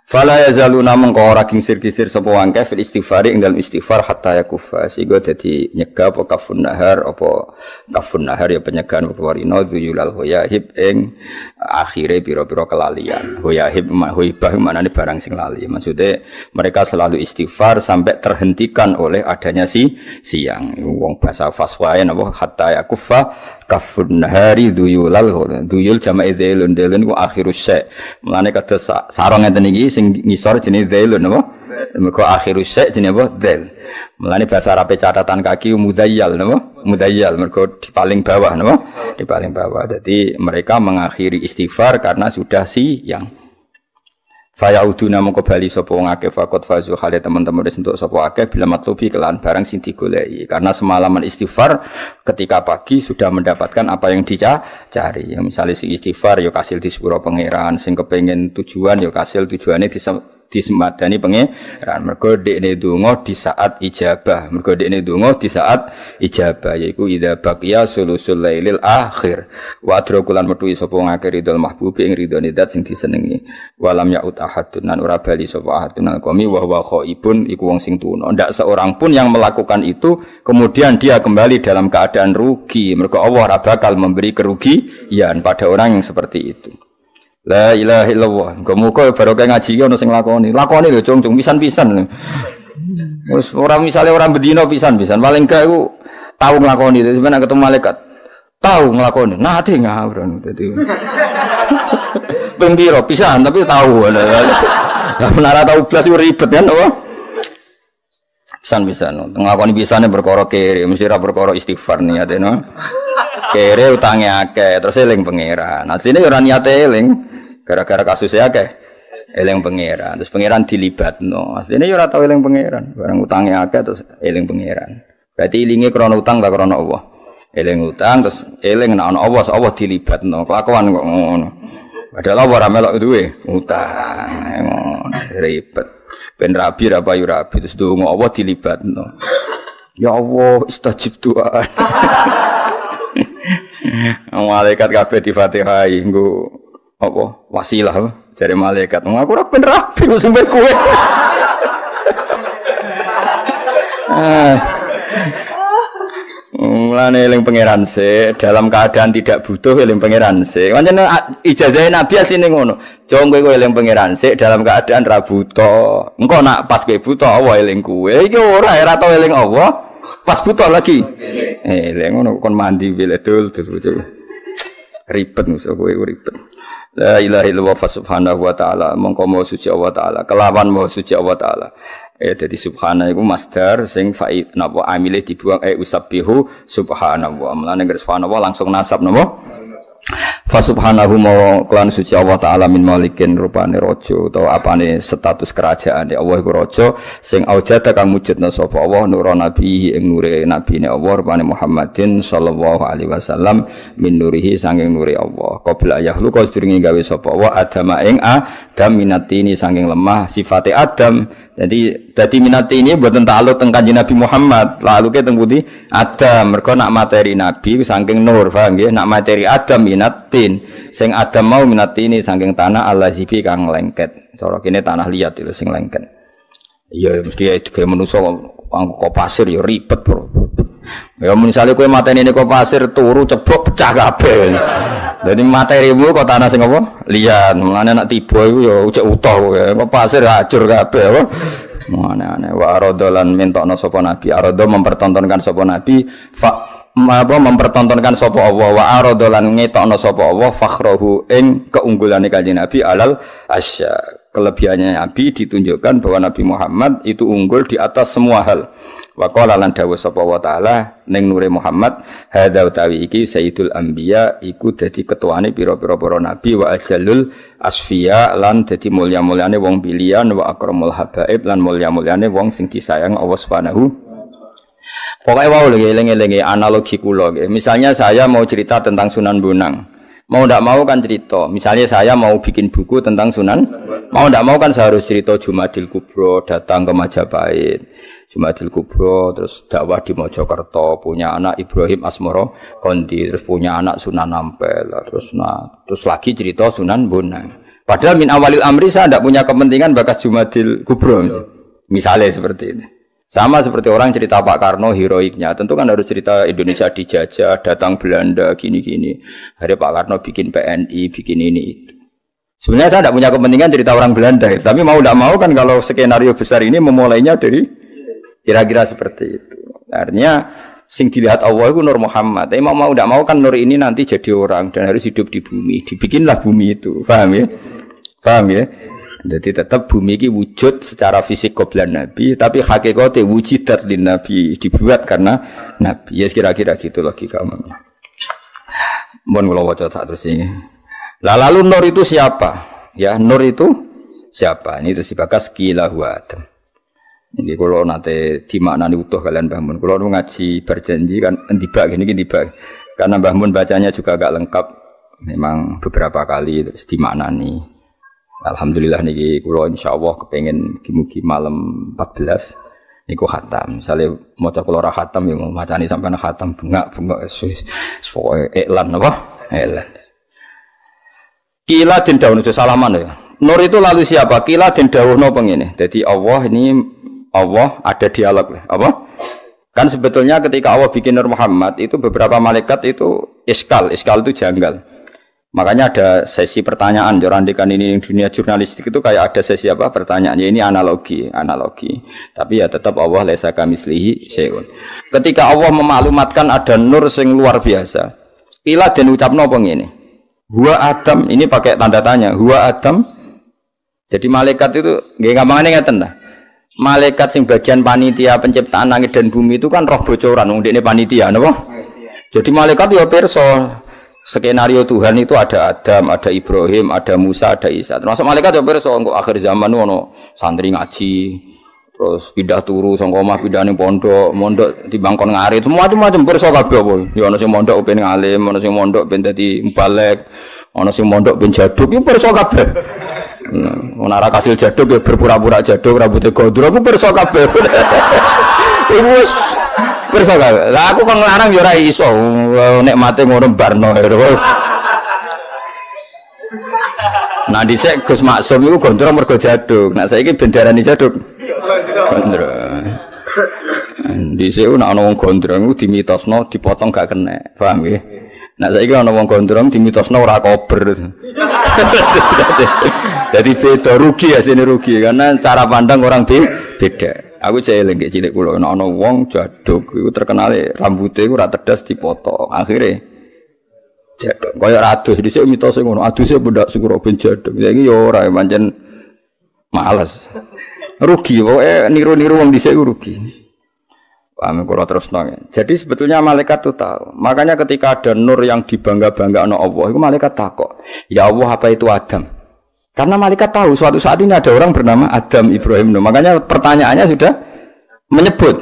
Fala yazaluna mengko ora kingsir-kisir sapa wangke fil istighfari ing dalem istighfar hatta yakufa sehingga dadi nyegah apa kafun nahar ya penyegahan warina dzuyulal hoyahib ing akhire pira-pira kelalian hoyahib hoibah manane barang sing lali maksudnya mereka selalu istighfar sampai terhentikan oleh adanya siang wong bahasa faswae napa hatta yakufa kafun nahari duyul jama'i dhailun ku akhirus syai' mulane kados sarong ngeten iki sing ngisor jenenge dhailun apa mergo akhirus syai' jenenge apa dhail mulane bahasa Arab catatan kaki mudayyal napa mudayyal mergo di paling bawah napa di paling bawah jadi mereka mengakhiri istighfar karena sudah siang. Fayauduna mongko bali sapa wong akeh fakot fazu khale teman-teman wis entuk sapa akeh bila matlubi kelan barang sing digoleki karena semalaman istighfar ketika pagi sudah mendapatkan apa yang dicari ya misalnya sing istighfar ya kasil di sepuro pangeran sing kepengin tujuan ya kasil tujuane disemadani pangeran mergo dekne donga di saat ijabah mergo dekne donga di saat ijabah yaiku idza baqiya sulusul lailil akhir wa adrakulan metuhi sapa ngakeh ridul mahbubi ing ridone zat sing disenengi walam yaut ahadun nan ora bali sapa ahadun alqami wa huwa khaibun iku wong sing tuna ndak seorang pun yang melakukan itu kemudian dia kembali dalam keadaan rugi mergo Allah ora bakal memberi kerugian pada orang yang seperti itu. La ilaha illallah. Muga barokah ngaji ki ono sing lakoni. Lakoni lho, cung pisan-pisan. Wis ora misale ora bendina pisan-pisan. Paling gak iku tau nglakoni. Sampeyan ketemu malaikat. Tau nglakoni. Nate ngawur dadi. Ping piro pisan tapi tahu. Lah menara tau blas iku ribet kan apa? Pisan-pisan. Nglakoni pisane perkara kere, mesti ra perkara istighfar niate no. Kere utange akeh terus eling pangeran. Asline ora niate eling. Gara-gara kasusnya akeh eling pangeran terus pangeran dilibatno asline yo ora tau eling pangeran barang utange akeh terus eling pangeran berarti ilinge krana utang ta krana Allah eling utang terus eling nek ana Allah dilibatno kelakuan kok ngono padahal ora melok duwe utang ngono ribet ben rabi ra payu rabi terus donga Allah dilibatno ya Allah istajib doa malaikat kabeh di Fatihah nggo apa wasilah jare malaikat aku ora ben rapi sing ben kowe mulane eling pangeran sik dalam keadaan tidak butuh eling pangeran sik pancen ijazah nabi asline ngono jong kowe eling pangeran sik dalam keadaan ra buta engko nak pas kowe buta Allah eling kowe iki ora tau eling Allah pas buta lagi eling ngono kon mandi biledul ribet musuh kowe ribet. La ilaha illallah subhanahu wa ta'ala mongko maha suci Allah taala kelawan maha suci Allah taala dadi subhana iku masdar sing fa'id napa amile dibuang usabbihu subhanallah mulane subhanallah langsung nasab napa Fa subhanahu wa klan suci Allah taala min malikin rupane raja utawa apane status kerajaan Allah iku raja sing aujada kang mujudna sapa Allah nura nabi ing nure nabine Allah rupane Muhammadin sallallahu alaihi wasallam min nurihi sanging nure Allah qabla yahlu kau sedurunge gawe sapa Allah adama ing adam minatini sanging lemah sifate Adam jadi minatini mboten ta'alluq teng Kanjeng Nabi Muhammad lalu ke teng pundi Adam mergo nak materi nabi saking nur paham nggih nak materi Adam minatin sing Adam mau minatini saking tanah allazibi kang lengket cara kene tanah liat itu sing lengket iya mesti gawe manusa kok pasir ya ribet bro ya misalnya kowe mateni kok pasir turu ceblok pecah kabeh jadi materimu kok tanah sing apa liat mulane nek tiba iku ya ujek utuh kok pasir hancur kabeh apa aneh-aneh wa aradolan mentokno sapa nabi arado mempertontonkan sapa nabi mempertontonkan sapa Allah wa aradolan ngetokno sapa Allah fakhrahu ing keunggulane kanjeng Nabi alal asya kelebihannya Nabi ditunjukkan bahwa Nabi Muhammad itu unggul di atas semua hal wa qala lan dawuh sapa wa taala ning nure Muhammad hadza utawi iki sayyidul anbiya iku dadi ketuane pira-pira para nabi wa ajallul asfiya lan dadi mulya-mulyane wong pilihan wa akramul habaib lan mulya-mulyane wong sing disayang Allah Subhanahu. Pokoknya wow lagi analogi kula misalnya saya mau cerita tentang Sunan Bonang mau ndak mau kan cerita misalnya saya mau bikin buku tentang Sunan mau ndak mau kan saya harus cerita Jumadil Kubro datang ke Majapahit Jumadil Kubro terus dakwah di Mojokerto punya anak Ibrahim Asmoro Kondi terus punya anak Sunan Ampel terus lagi cerita Sunan Bonang padahal min awalil amri saya ndak punya kepentingan bakas Jumadil Kubro misalnya seperti itu. Sama seperti orang cerita Pak Karno heroiknya, tentu kan harus cerita Indonesia dijajah, datang Belanda, gini-gini. Hari Pak Karno bikin PNI, bikin ini itu. Sebenarnya saya tidak punya kepentingan cerita orang Belanda, tapi mau tidak mau kan kalau skenario besar ini memulainya dari kira-kira seperti itu. Artinya sing dilihat Allah itu Nur Muhammad. Tapi mau tidak mau kan Nur ini nanti jadi orang dan harus hidup di bumi. Dibikinlah bumi itu, paham ya? Paham ya? Jadi tetap bumi ini wujud secara fisik qabla Nabi, tapi hakikatnya wujidat lin Nabi dibuat karena Nabi. Ya kira-kira gitu logika umumnya. Mohon kalau waca terus ini. Lalu Nur itu siapa? Ya Nur itu siapa? Ini terus dibakas kilahu Adam. Ini kalau nanti dimaknani utuh kalian Mbah Mun. Kalau ngaji berjanji kan tiba gini tiba. Karena Mbah Mun bacanya juga agak lengkap. Memang beberapa kali terus dimaknani. Alhamdulillah niki kula insyaallah kepengin mugi malam 14 niku khatam. Misale maca kula ora khatam ya macane sampeyan khatam bengak-bengak wis pokoke iklan apa? Iklan. Kila den dawuh salaman ya. Nur itu lalu siapa? Kila den dawuhno pengene. Jadi Allah ada dialog apa? Kan sebetulnya ketika Allah bikin Nur Muhammad itu beberapa malaikat itu iskal itu janggal. Makanya ada sesi pertanyaan, jorandikan ini dunia jurnalistik itu kayak ada sesi apa pertanyaannya ini analogi. Tapi ya tetap Allah laisa kamislihi syai'un. Ketika Allah memaklumatkan ada nur sing luar biasa. Ila den ucapno apa ngene? Huwa Adam, ini pakai tanda tanya. Huwa Adam. Jadi malaikat itu nggih gampangane ngeten ta. Malaikat sing bagian panitia penciptaan langit dan bumi itu kan roh bocoran wong dekne panitia napa? Jadi malaikat ya pirsa skenario Tuhan itu ada Adam, ada Ibrahim, ada Musa, ada Isa. Termasuk malaikat ya pirsa engko akhir zaman ono santri ngaji, terus pindah turu saka omah pindah ning mondok di bangkon ngarit, macam-macam pirsa kabeh apa. Ya ono sing mondok ben ngalim, ono sing mondok ben dadi mubalek, ono sing mondok ben jaduk, ya pirsa kabeh. Ono ora kasil jaduk ya berpura-pura jaduk, rambutnya gondrong, ku pirsa kabeh. Iku wis pirsa kabeh. Lah aku kok nglarang ya ora iso. Nek mate ngono barno. Nah dhisik Gus Maksum iku gondrong mergo jaduk. Nah saiki bendarani jaduk. Gondrong. Dhisik nek ana wong gondrong iku dimitosno dipotong gak kena. Paham nggih? Nah saiki ana wong gondrong dimitosno ora kober. Jadi beda rugi ya sini rugi karena cara pandang orang beda. Aku cek eling cilik kula ana wong jaduk iku terkenal rambute iku ora tedas dipotong. Akhire jaduk kaya adus dhisik mitose ngono. Aduse bendak syukur ben jaduk. Saiki ya ora pancen males. Rugi pokoke niru-niru wong dhisik rugi. Paham kalau terus nong. Jadi sebetulnya malaikat itu tahu. Makanya ketika ada nur yang dibangga-banggakan Allah, itu malaikat takut. Ya Allah, apa itu Adam? Karena malaikat tahu suatu saat ini ada orang bernama Adam Ibrahim. Makanya pertanyaannya sudah menyebut.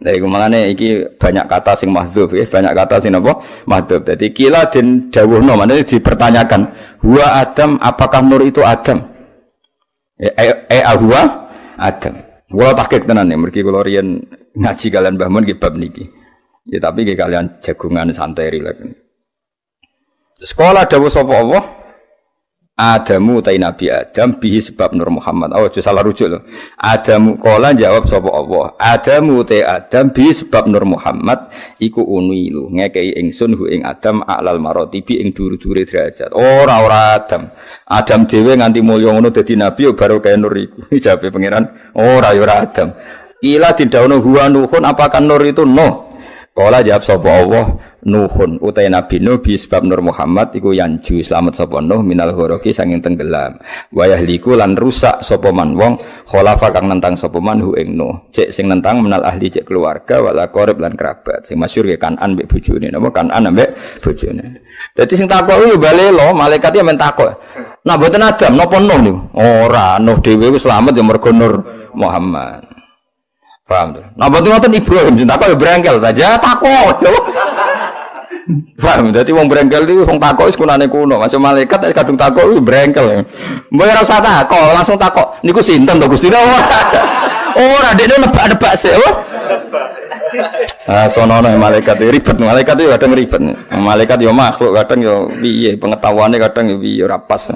Nah, itu makanya iki banyak kata sing mahdzuf ya, banyak kata sing apa? Mahdzuf. Jadi kila den dawuhna, maknanya dipertanyakan, "Huwa Adam, apakah nur itu Adam?" Huwa Adam. Kula tahqiq tenan nih, mergi kula riyen ngaji kalian Mbah Mun nggih bab niki. Ya tapi nggih kalian jagungan santeri lagi. Sekolah dawuh sapa Allah? Adamu utai Nabi Adam bihi sebab Nur Muhammad. Oh, aja salah rujuk lho. Adamu kala jawab sapa Allah. Adamu utai Adam bihi sebab Nur Muhammad iku unilu ngekei ingsun hu ing Adam a'lal maratibi ing dhuwur-dhuwure derajat. Ora Adam. Adam dhewe nganti mulya ngono dadi nabi yo baru kaya nur iku. Jawabe pangeran, ora Adam. Ila didhawuhna huwa nuhun apakah nur itu no? Kala jawab sapa Allah. Nuhun utai Nabi Nuh bi sebab Nur Muhammad iku yanju selamat sapa Nuh minal ghoroki sanging tenggelam wa yahliku lan rusak sapa man wong khalafa kang nentang sapa man hu ing Nuh cek sing nentang menal ahli cek keluarga wala qarib lan kerabat sing masyhur ke Kanan mbek bojone napa Kanan mbek bojone. Dadi sing takok yo balelo malaikat ya men takok nah mboten Adam napa Nuh niku ora Nuh dhewe wis selamat ya mergo Nur Muhammad. Paham to? Nah mboten ngoten Ibrahim sing takok yo brengkel saja takok. Paham, dadi wong brengkel iki wong takok wis kunane kuno, masuk malaikat kadung takok wis brengkel. Mbok ora usah takok, langsung takok. Niku sinten to Gusti? Ora, dekne nebak-nebak sik, apa? Ah, sonono malaikat ribet, malaikat itu kadang ribet. Malaikat yo makhluk kadang yo piye, pengetahuane kadang yo piye ora pas.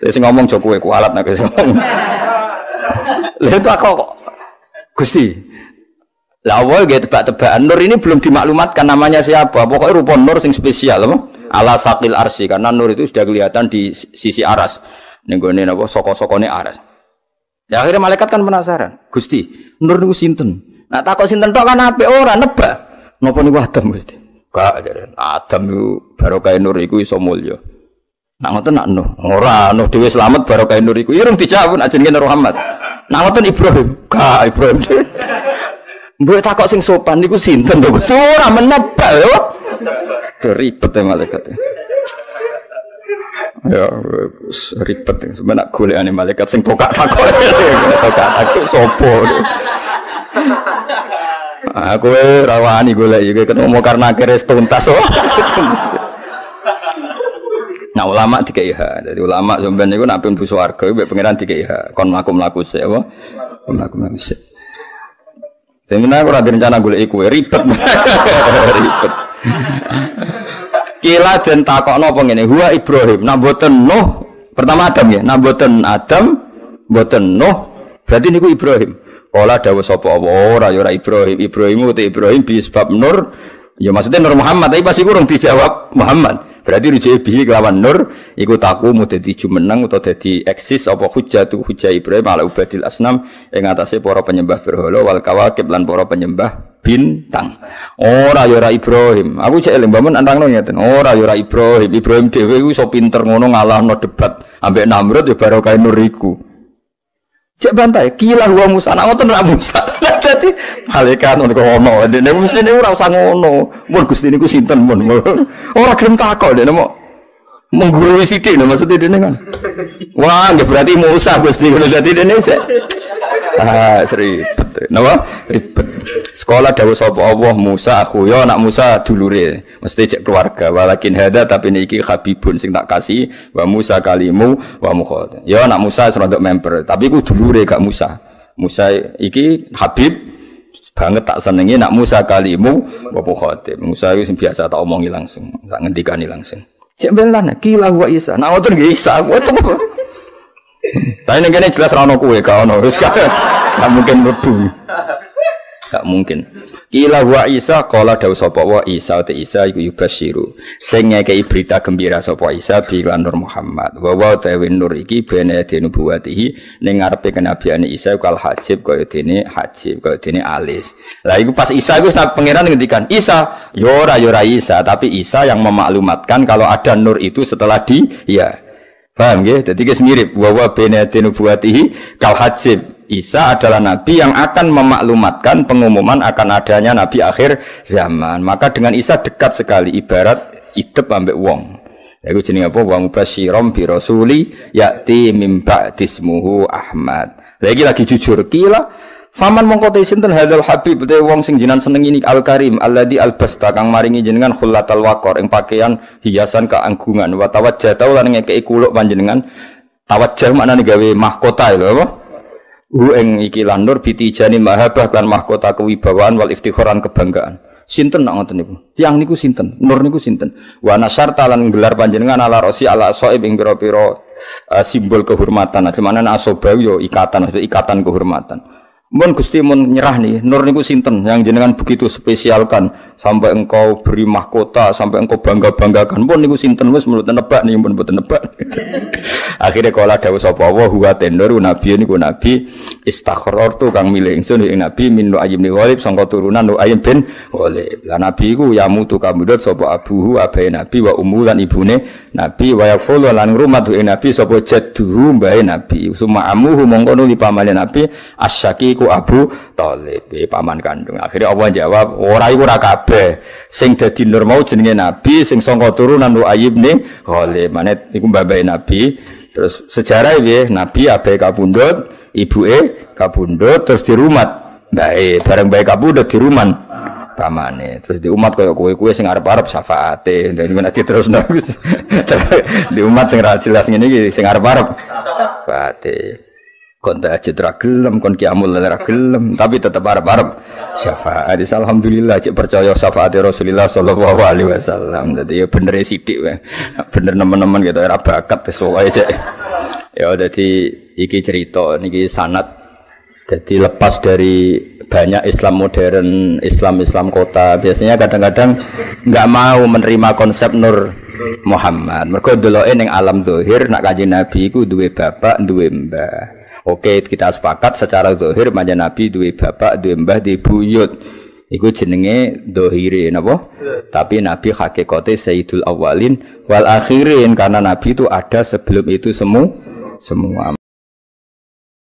Sing ngomong jo kowe kualat nek wis ngomong. Lha takok Gusti lah awal gitu tebak-tebakan nur ini belum dimaklumatkan namanya siapa. Pokoknya rupa nur sing spesial apa? Ala sakil arsi karena nur itu sudah kelihatan di sisi aras. Nenggone napa soko-sokone aras. Ya akhirnya malaikat kan penasaran. Gusti, nur niku sinten? Nah takok sinten tok kan apik ora nebak. Napa niku Adam Gusti? Gak jare. Adam niku barokah nur iku iso mulya. Nak ngoten nak Nuh. Ora Nuh dhewe slamet barokah nur iku. Irung dijawab nak jenenge Muhammad. Nak ngoten Ibrahim. Gak Ibrahim. Mbok takok sing sopan niku sinten to Gusti? Ora menebak lho. Ribet ya malaikat. Ya ribet sebenarnya golekane malaikat sing tokak takok. Tokak takok sapa? Aku rawani golek iki ketemu karena akhire tuntas. Nah ulama dikei hak. Jadi ulama sampeyan niku nek ben busu warga mbek pangeran dikei hak. Kon mlaku-mlaku sik apa? Mlaku-mlaku sik. Sebenarnya aku ada rencana golek iku ribet. Ribet. Kila den takokno apa ngene, huwa Ibrahim, nak mboten Nuh. Pertama Adam ya, nak mboten Adam, mboten Nuh. Berarti niku Ibrahim. Kala dawuh sapa ora ya ora Ibrahim. Ibrahim uti Ibrahim bi sebab Nur. Ya maksudnya Nur Muhammad, tapi pasti kurang dijawab Muhammad. Berarti rujuk bihi kelawan Nur iku taku mu dadi jumeneng utawa dadi eksis apa hujjatu hujjah Ibrahim ala ubadil asnam ing atase para penyembah berhala wal kawakib lan para penyembah bintang. Ora ya ora Ibrahim. Aku cek eling mbamun antangno ngeten. Ora ya ora Ibrahim. Ibrahim dhewe iku iso pinter ngono ngalahno debat ambek Namrud ya barokah Nur iku. Cek bantai, kila huwa Musa, anak ngoten ora Musa. Dadi malaikat ono, dene mestine ora usah ngono. Mun Gusti niku sinten mun. Ora gelem takok dene mau menggurui sithik lho maksud dene kan. Wah, nggih berarti Musa Gusti ngono dadi dene sik. Ah, ribet. Napa? Ribet. Sekolah dawuh sapa Allah Musa aku ya anak Musa dulure. Mesti cek keluarga. Walakin hada tapi niki habibun sing tak kasih wa Musa kalimu wa mukhad. Ya anak Musa serodok member, tapi ku dulure gak Musa. Musa iki Habib banget tak senengi nak Musa kalimu wa mukhad. Musa itu biasa tak omongi langsung, tak ngendikani langsung. Cek belan kila wa Isa. Nak ngoten nggih Isa. Tapi ini kayaknya jelas rano kue kau no, sekarang mungkin bebu, tak mungkin. Kila wa Isa, kala dawu sapa wa Isa te Isa iku yubasyiru. Sing ngekei berita gembira sapa Isa bi lan Nur Muhammad. Wa wa ta'wi nur iki bene dene nubuwatihi ning ngarepe kenabiane Isa kal hajib kaya dene hajib kaya dene alis. Lah iku pas Isa iku pangeran ngendikan, "Isa, yo ora Isa, tapi Isa yang memaklumatkan kalau ada nur itu setelah dia." Paham nggih? Dadi guys mirip wa bene nubuwatihi kal hajib. Isa adalah nabi yang akan memaklumatkan pengumuman akan adanya nabi akhir zaman. Maka dengan Isa dekat sekali, ibarat idep ambek wong. Iku jenenge apa? Wa mubasyirom bi rasuli ya'ti mim ba'dismuhu Ahmad. Lagi jujur kila faman mongko te sinten hadzal habib te wong sing jenengan seneng ini al karim alladzi albasta kang maringi jenengan khullatal waqar ing pakaian hiasan keanggungan wa tawajjah lan ngekeki kuluk panjenengan. Tawajjah maknane gawe mahkota lho apa? Ing iki lan nur bitijani mahabah lan mahkota kewibawaan wal iftikharan kebanggaan. Sinten nak ngoten niku? Tiyang niku sinten? Nur niku sinten? Wa nasarta lan gelar panjenengan ala rosi ala soib ing pira-pira simbol kehormatan. Semana asoba yo ikatan, ikatan kehormatan. Mun Gusti mun nyerah nih, nur niku sinten yang jenengan begitu spesialkan sampai engkau beri mahkota, sampai engkau bangga-banggakan. Mun niku sinten wis menurut nebak nih, mun mboten nebak. Akhirnya kala dawuh sapa wa huwa tendur nabi niku nabi istakhrartu kang milih ingsun ing nabi min Nu'aym bin Ghalib sangka turunan Nu'aym bin Ghalib. Lah nabi iku yamutu kamudut sapa abuhu abahe nabi wa ummu lan ibune nabi wa yaqulu lan ngrumat ing nabi sapa jadduhu mbahe nabi. Suma amuhu mongko nuli pamane nabi asyaki Abu Thalib, paman kandung. Akhirnya Allah jawab, ora iku ora kabeh. Sing dadi nur mau jenenge nabi, sing saka turunan Nu'aym bin Ghalib. Manet iku babahe nabi. Terus sejarah piye? Nabi abahe kabundut, ibuke kabundut terus dirumat. Bae, bareng bae kabundut diruman pamane. Terus di umat koyo kowe sing arep-arep syafaate. Dan iku nek diterusno. Di umat sing ra jelas ngene iki sing arep-arep syafaate. Kon tahajud ra gelem, kon qiyamul lail ra gelem, tapi tetep arep-arep syafaat. Alhamdulillah cek percaya syafaat Rasulullah sallallahu alaihi wasallam. Dadi ya bener sithik wae. Bener nemen-nemen gitu ora bakat wis wae cek. Ya dadi iki cerita niki sanad. Dadi lepas dari banyak Islam modern, Islam kota biasanya kadang-kadang enggak mau menerima konsep Nur Muhammad. Mergo deloke ning alam zahir nak Kanjeng Nabi iku duwe bapak, duwe mbah. Oke, kita sepakat secara zahir manjen Nabi duwe bapak, duwe mbah, duwe buyut. Iku jenenge dohire napa? Tapi Nabi hakikate Sayyidul Awwalin wal Akhirin karena Nabi itu ada sebelum itu semua.